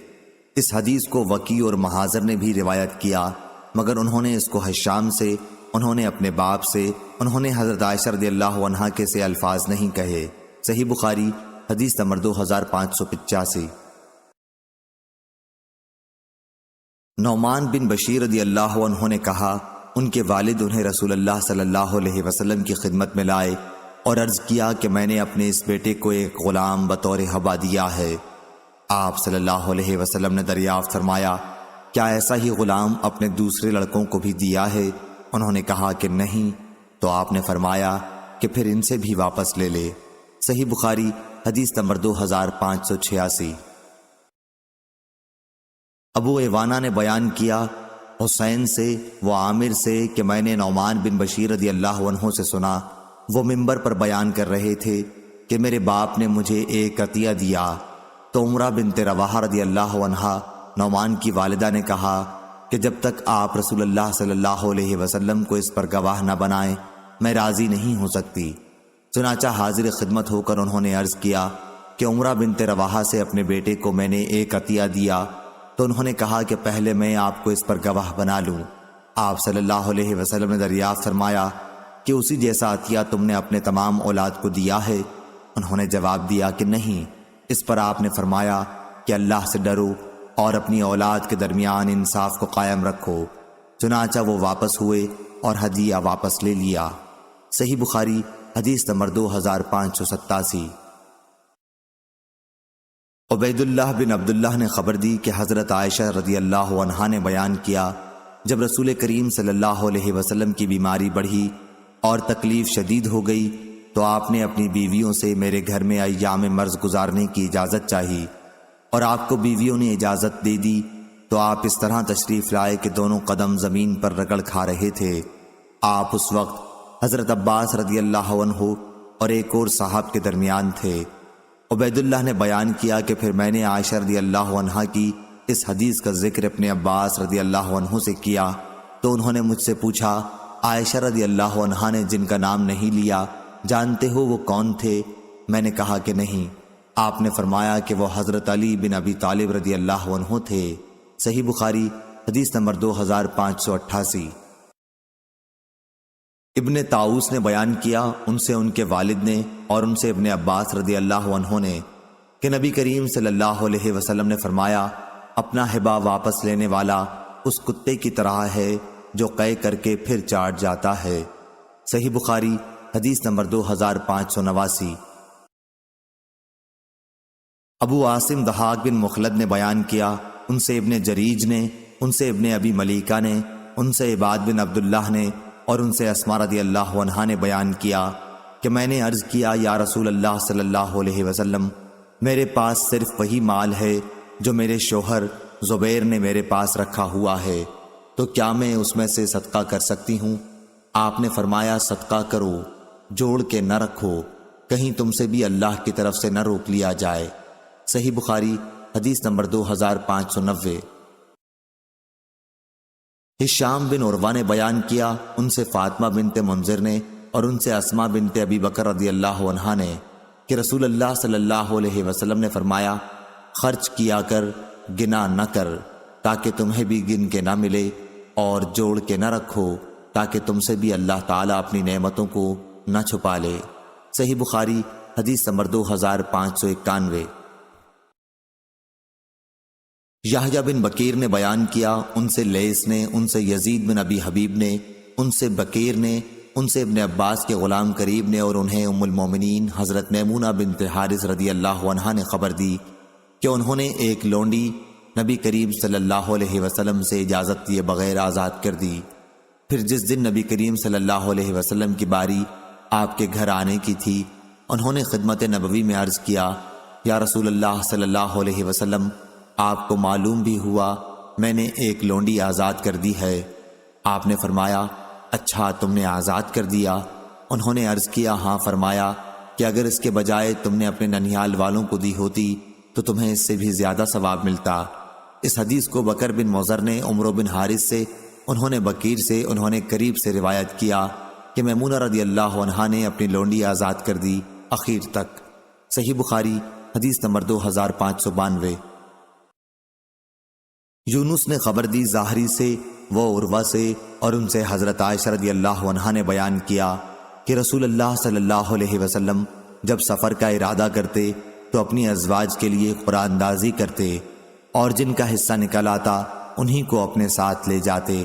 اس حدیث کو وکی اور محاذر نے بھی روایت کیا، مگر انہوں نے اس کو ہشام سے، انہوں نے اپنے باپ سے، انہوں نے حضرت عائشہ رضی اللہ عنہا کے سے الفاظ نہیں کہے۔ صحیح بخاری حدیث نمبر 2585۔ نعمان بن بشیر رضی اللہ عنہ نے کہا ان کے والد انہیں رسول اللہ صلی اللہ علیہ وسلم کی خدمت میں لائے اور عرض کیا کہ میں نے اپنے اس بیٹے کو ایک غلام بطور ہبہ دیا ہے۔ آپ صلی اللہ علیہ وسلم نے دریافت فرمایا کیا ایسا ہی غلام اپنے دوسرے لڑکوں کو بھی دیا ہے؟ انہوں نے کہا کہ نہیں، تو آپ نے فرمایا کہ پھر ان سے بھی واپس لے لے۔ صحیح بخاری حدیث نمبر 2586۔ ابو ایوانہ نے بیان کیا حسین سے و عامر سے کہ میں نے نعمان بن بشیر رضی اللہ عنہ سے سنا، وہ منبر پر بیان کر رہے تھے کہ میرے باپ نے مجھے ایک عطیہ دیا۔ تو عمرہ بنت رواحہ رضی اللہ عنہا نعمان کی والدہ نے کہا کہ جب تک آپ رسول اللہ صلی اللہ علیہ وسلم کو اس پر گواہ نہ بنائیں میں راضی نہیں ہو سکتی۔ چنانچہ حاضر خدمت ہو کر انہوں نے عرض کیا کہ عمرہ بنت رواحہ سے اپنے بیٹے کو میں نے ایک عطیہ دیا، تو انہوں نے کہا کہ پہلے میں آپ کو اس پر گواہ بنا لوں۔ آپ صلی اللہ علیہ وسلم نے دریافت فرمایا کہ اسی جیسا عطیہ تم نے اپنے تمام اولاد کو دیا ہے؟ انہوں نے جواب دیا کہ نہیں۔ اس پر آپ نے فرمایا کہ اللہ سے ڈرو اور اپنی اولاد کے درمیان انصاف کو قائم رکھو۔ چنانچہ وہ واپس ہوئے اور ہدیہ واپس لے لیا۔ صحیح بخاری حدیث نمبر 2587۔ عبید اللہ بن عبداللہ نے خبر دی کہ حضرت عائشہ رضی اللہ عنہا نے بیان کیا جب رسول کریم صلی اللہ علیہ وسلم کی بیماری بڑھی اور تکلیف شدید ہو گئی تو آپ نے اپنی بیویوں سے میرے گھر میں ایام مرض گزارنے کی اجازت چاہی، اور آپ کو بیویوں نے اجازت دے دی تو آپ اس طرح تشریف لائے کہ دونوں قدم زمین پر رگڑ کھا رہے تھے۔ آپ اس وقت حضرت عباس رضی اللہ عنہ اور ایک اور صاحب کے درمیان تھے۔ عبید اللہ نے بیان کیا کہ پھر میں نے عائشہ رضی اللہ عنہا کی اس حدیث کا ذکر اپنے عباس رضی اللہ عنہ سے کیا تو انہوں نے مجھ سے پوچھا عائشہ رضی اللہ عنہا نے جن کا نام نہیں لیا جانتے ہو وہ کون تھے؟ میں نے کہا کہ نہیں۔ آپ نے فرمایا کہ وہ حضرت علی بن ابی طالب رضی اللہ عنہ تھے۔ صحیح بخاری حدیث نمبر 2588۔ ابن طاؤس نے بیان کیا ان سے ان کے والد نے اور ان سے ابن عباس رضی اللہ عنہ نے کہ نبی کریم صلی اللہ علیہ وسلم نے فرمایا اپنا ہبہ واپس لینے والا اس کتے کی طرح ہے جو قے کر کے پھر چاٹ جاتا ہے۔ صحیح بخاری حدیث نمبر 2589۔ ابو عاصم ضحاک بن مخلد نے بیان کیا ان سے ابن جریج نے، ان سے ابن ابی ملیکہ نے، ان سے عباد بن عبداللہ نے اور ان سے اسماء رضی اللہ عنہا نے بیان کیا کہ میں نے عرض کیا یا رسول اللہ صلی اللہ علیہ وسلم میرے پاس صرف وہی مال ہے جو میرے شوہر زبیر نے میرے پاس رکھا ہوا ہے، تو کیا میں اس میں سے صدقہ کر سکتی ہوں؟ آپ نے فرمایا صدقہ کرو، جوڑ کے نہ رکھو، کہیں تم سے بھی اللہ کی طرف سے نہ روک لیا جائے۔ صحیح بخاری حدیث نمبر 2590۔ ہشام بن عروہ نے بیان کیا، ان سے فاطمہ بنت منذر نے اور ان سے اسماء بنت ابی بکر رضی اللہ عنہا نے کہ رسول اللہ صلی اللہ علیہ وسلم نے فرمایا، خرچ کیا کر، گنا نہ کر تاکہ تمہیں بھی گن کے نہ ملے، اور جوڑ کے نہ رکھو تاکہ تم سے بھی اللہ تعالیٰ اپنی نعمتوں کو نہ چھپا لے۔ صحیح بخاری حدیث نمبر 2591۔ یحییٰ بن بکیر نے بیان کیا، ان سے لیث نے، ان سے یزید بن ابی حبیب نے، ان سے بکیر نے، ان سے ابن عباس کے غلام قریب نے، اور انہیں ام المومنین حضرت میمونہ بنت حارث رضی اللہ عنہا نے خبر دی کہ انہوں نے ایک لونڈی نبی کریم صلی اللہ علیہ وسلم سے اجازت دیے بغیر آزاد کر دی۔ پھر جس دن نبی کریم صلی اللہ علیہ وسلم کی باری آپ کے گھر آنے کی تھی، انہوں نے خدمت نبوی میں عرض کیا، یا رسول اللہ صلی اللہ علیہ وسلم، آپ کو معلوم بھی ہوا میں نے ایک لونڈی آزاد کر دی ہے۔ آپ نے فرمایا، اچھا تم نے آزاد کر دیا؟ انہوں نے عرض کیا، ہاں۔ فرمایا کہ اگر اس کے بجائے تم نے اپنے ننیال والوں کو دی ہوتی تو تمہیں اس سے بھی زیادہ ثواب ملتا۔ اس حدیث کو بکر بن مضر نے عمرو بن حارث سے، انہوں نے بکیر سے، انہوں نے قریب سے روایت کیا کہ میمونہ رضی اللہ عنہا نے اپنی لونڈی آزاد کر دی اخیر تک۔ صحیح بخاری حدیث نمبر 2592۔ یونس نے خبر دی زاہری سے، وہ عروہ سے، اور ان سے حضرت عائشہ رضی اللہ عنہا نے بیان کیا کہ رسول اللہ صلی اللہ علیہ وسلم جب سفر کا ارادہ کرتے تو اپنی ازواج کے لیے قرآن اندازی کرتے، اور جن کا حصہ نکل آتا انہی کو اپنے ساتھ لے جاتے۔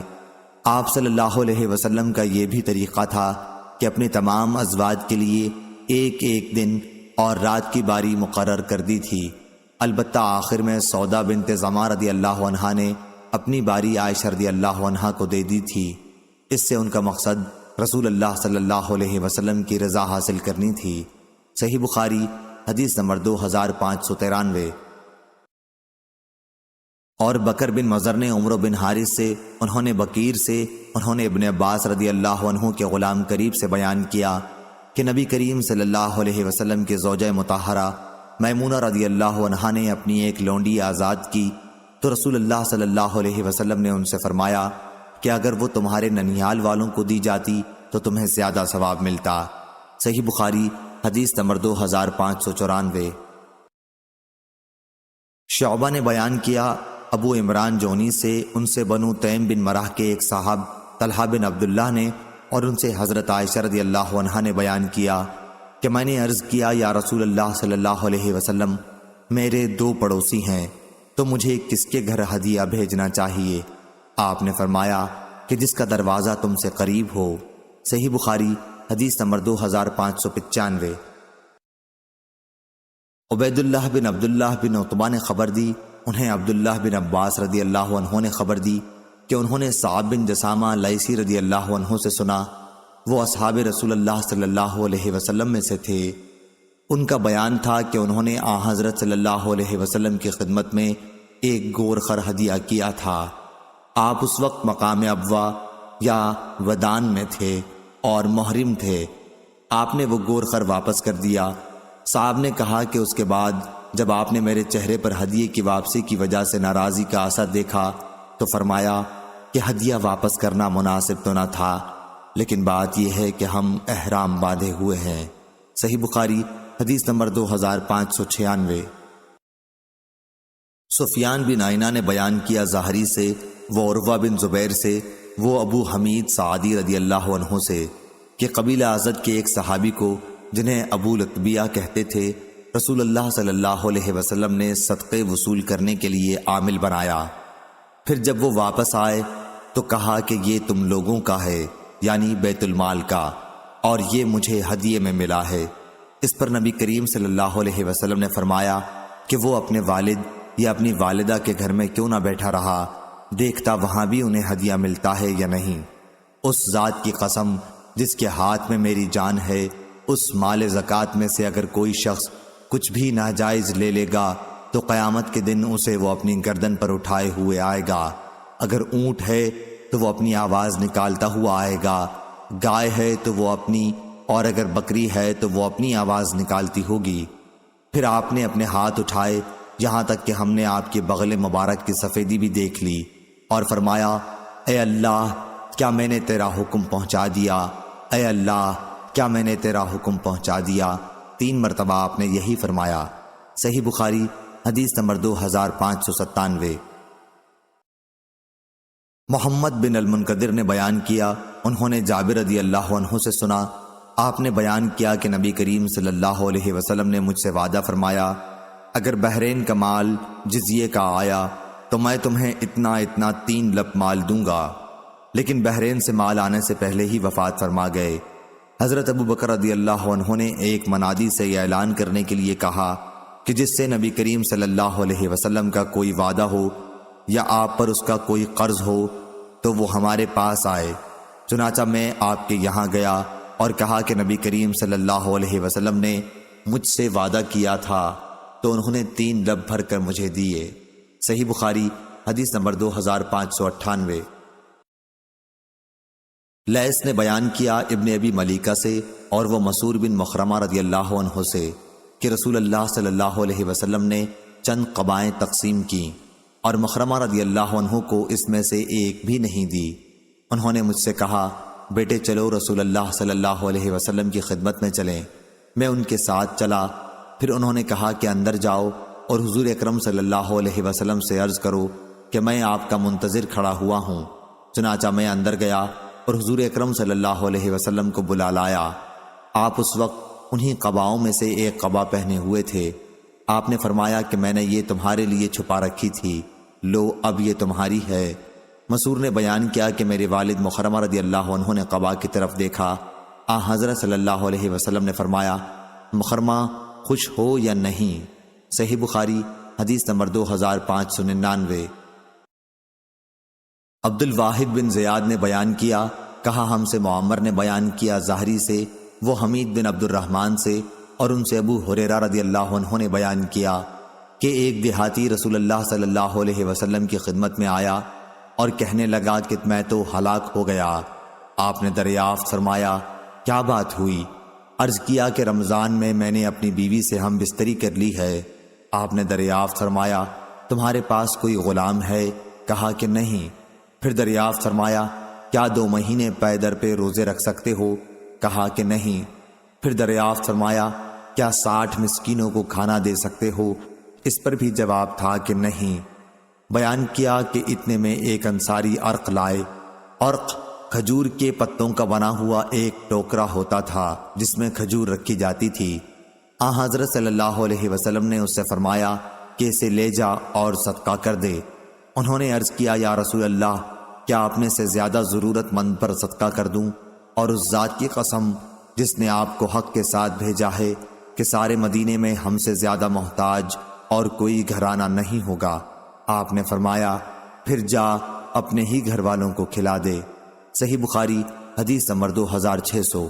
آپ صلی اللہ علیہ وسلم کا یہ بھی طریقہ تھا کہ اپنے تمام ازواج کے لیے ایک ایک دن اور رات کی باری مقرر کر دی تھی۔ البتہ آخر میں سودا بنت زمع رضی اللہ عنہا نے اپنی باری عائشہ رضی اللہ عنہا کو دے دی تھی۔ اس سے ان کا مقصد رسول اللہ صلی اللہ علیہ وسلم کی رضا حاصل کرنی تھی۔ صحیح بخاری حدیث نمبر 2593۔ اور بکر بن مضر نے عمرو بن حارث سے، انہوں نے بکیر سے، انہوں نے ابن عباس رضی اللہ عنہ کے غلام قریب سے بیان کیا کہ نبی کریم صلی اللہ علیہ وسلم کے زوجہ مطہرہ میمونہ رضی اللہ عنہا نے اپنی ایک لونڈی آزاد کی تو رسول اللہ صلی اللہ علیہ وسلم نے ان سے فرمایا کہ اگر وہ تمہارے ننیال والوں کو دی جاتی تو تمہیں زیادہ ثواب ملتا۔ صحیح بخاری حدیث نمبر 2594۔ شعبہ نے بیان کیا، ابو عمران جونی سے، ان سے بنو تیم بن مرح کے ایک صاحب طلحہ بن عبداللہ نے، اور ان سے حضرت عائشہ رضی اللہ عنہا نے بیان کیا کہ میں نے عرض کیا، یا رسول اللہ صلی اللہ علیہ وسلم، میرے 2 پڑوسی ہیں تو مجھے کس کے گھر ہدیہ بھیجنا چاہیے؟ آپ نے فرمایا کہ جس کا دروازہ تم سے قریب ہو۔ صحیح بخاری حدیث نمبر 2595۔ عبید اللہ بن عبداللہ بن عتبہ نے خبر دی، انہیں عبداللہ بن عباس رضی اللہ عنہ نے خبر دی کہ انہوں نے صعب بن جسامہ لیثی رضی اللہ عنہ سے سنا، وہ اصحاب رسول اللہ صلی اللہ علیہ وسلم میں سے تھے۔ ان کا بیان تھا کہ انہوں نے حضرت صلی اللہ علیہ وسلم کی خدمت میں ایک گور خر ہدیہ کیا تھا۔ آپ اس وقت مقام ابوا یا ودان میں تھے اور محرم تھے۔ آپ نے وہ گور خر واپس کر دیا۔ صاحب نے کہا کہ اس کے بعد جب آپ نے میرے چہرے پر ہدیے کی واپسی کی وجہ سے ناراضی کا اثر دیکھا تو فرمایا کہ ہدیہ واپس کرنا مناسب تو نہ تھا، لیکن بات یہ ہے کہ ہم احرام باندھے ہوئے ہیں۔ صحیح بخاری حدیث نمبر 2596۔ سفیان بن عینہ نے بیان کیا زہری سے، وہ عروہ بن زبیر سے، وہ ابو حمید سعدی رضی اللہ عنہ سے کہ قبیلہ ازد کے ایک صحابی کو جنہیں ابو لطبیہ کہتے تھے، رسول اللہ صلی اللہ علیہ وسلم نے صدقے وصول کرنے کے لیے عامل بنایا۔ پھر جب وہ واپس آئے تو کہا کہ یہ تم لوگوں کا ہے، یعنی بیت المال کا، اور یہ مجھے ہدیے میں ملا ہے۔ اس پر نبی کریم صلی اللہ علیہ وسلم نے فرمایا کہ وہ اپنے والد یا اپنی والدہ کے گھر میں کیوں نہ بیٹھا رہا، دیکھتا وہاں بھی انہیں ہدیہ ملتا ہے یا نہیں۔ اس ذات کی قسم جس کے ہاتھ میں میری جان ہے، اس مال زکوٰۃ میں سے اگر کوئی شخص کچھ بھی ناجائز لے لے گا تو قیامت کے دن اسے وہ اپنی گردن پر اٹھائے ہوئے آئے گا۔ اگر اونٹ ہے تو وہ اپنی آواز نکالتا ہوا آئے گا، گائے ہے تو وہ اپنی اور اگر بکری ہے تو وہ اپنی آواز نکالتی ہوگی۔ پھر آپ نے اپنے ہاتھ اٹھائے یہاں تک کہ ہم نے آپ کے بغل مبارک کی سفیدی بھی دیکھ لی، اور فرمایا اے اللہ کیا میں نے تیرا حکم پہنچا دیا، اے اللہ کیا میں نے تیرا حکم پہنچا دیا۔ 3 مرتبہ آپ نے یہی فرمایا۔ صحیح بخاری حدیث نمبر 2597۔ محمد بن المنقدر نے بیان کیا، انہوں نے جابر رضی اللہ عنہ سے سنا، آپ نے بیان کیا کہ نبی کریم صلی اللہ علیہ وسلم نے مجھ سے وعدہ فرمایا، اگر بحرین کا مال جزیے کا آیا تو میں تمہیں اتنا 3 لپ مال دوں گا، لیکن بحرین سے مال آنے سے پہلے ہی وفات فرما گئے۔ حضرت ابو بکر رضی اللہ عنہ نے ایک منادی سے یہ اعلان کرنے کے لیے کہا کہ جس سے نبی کریم صلی اللہ علیہ وسلم کا کوئی وعدہ ہو یا آپ پر اس کا کوئی قرض ہو تو وہ ہمارے پاس آئے۔ چنانچہ میں آپ کے یہاں گیا اور کہا کہ نبی کریم صلی اللہ علیہ وسلم نے مجھ سے وعدہ کیا تھا، تو انہوں نے 3 لب بھر کر مجھے دیے۔ صحیح بخاری حدیث نمبر 2598۔ لیث نے بیان کیا ابن ابی ملیکہ سے اور وہ مسعور بن مخرمہ رضی اللہ عنہ سے کہ رسول اللہ صلی اللہ علیہ وسلم نے چند قبائیں تقسیم کیں اور مخرمہ رضی اللہ عنہ کو اس میں سے ایک بھی نہیں دی۔ انہوں نے مجھ سے کہا بیٹے چلو رسول اللہ صلی اللہ علیہ وسلم کی خدمت میں چلیں۔ میں ان کے ساتھ چلا۔ پھر انہوں نے کہا کہ اندر جاؤ اور حضور اکرم صلی اللہ علیہ وسلم سے عرض کرو کہ میں آپ کا منتظر کھڑا ہوا ہوں۔ چنانچہ میں اندر گیا اور حضور اکرم صلی اللہ علیہ وسلم کو بلا لایا۔ آپ اس وقت انہی قباؤں میں سے ایک قبا پہنے ہوئے تھے۔ آپ نے فرمایا کہ میں نے یہ تمہارے لیے چھپا رکھی تھی، لو اب یہ تمہاری ہے۔ مسعور نے بیان کیا کہ میرے والد مخرمہ رضی اللہ عنہ نے قبا کی طرف دیکھا۔ حضرت صلی اللہ علیہ وسلم نے فرمایا مخرمہ خوش ہو یا نہیں؟ صحیح بخاری حدیث نمبر 2599۔ عبد الواحد بن زیاد نے بیان کیا، کہا ہم سے معمر نے بیان کیا زہری سے، وہ حمید بن عبد الرحمن سے، اور ان سے ابو ہریرہ رضی اللہ عنہ نے بیان کیا کہ ایک دیہاتی رسول اللہ صلی اللہ علیہ وسلم کی خدمت میں آیا اور کہنے لگا کہ میں تو ہلاک ہو گیا۔ آپ نے دریافت فرمایا کیا بات ہوئی؟ عرض کیا کہ رمضان میں نے اپنی بیوی سے ہم بستری کر لی ہے۔ آپ نے دریافت فرمایا تمہارے پاس کوئی غلام ہے؟ کہا کہ نہیں۔ پھر دریافت فرمایا کیا 2 مہینے پے در پہ روزے رکھ سکتے ہو؟ کہا کہ نہیں۔ پھر دریافت فرمایا کیا 60 مسکینوں کو کھانا دے سکتے ہو؟ اس پر بھی جواب تھا کہ نہیں۔ بیان کیا کہ اتنے میں ایک انصاری عرق لائے۔ عرق کھجور کے پتوں کا بنا ہوا ایک ٹوکرا ہوتا تھا جس میں کھجور رکھی جاتی تھی۔ حضرت صلی اللہ علیہ وسلم نے اس سے فرمایا کہ اسے لے جا اور صدقہ کر دے۔ انہوں نے عرض کیا یا رسول اللہ کیا اپنے سے زیادہ ضرورت مند پر صدقہ کر دوں؟ اور اس ذات کی قسم جس نے آپ کو حق کے ساتھ بھیجا ہے کہ سارے مدینے میں ہم سے زیادہ محتاج اور کوئی گھرانہ نہیں ہوگا۔ آپ نے فرمایا پھر جا اپنے ہی گھر والوں کو کھلا دے۔ صحیح بخاری حدیث نمبر 2600۔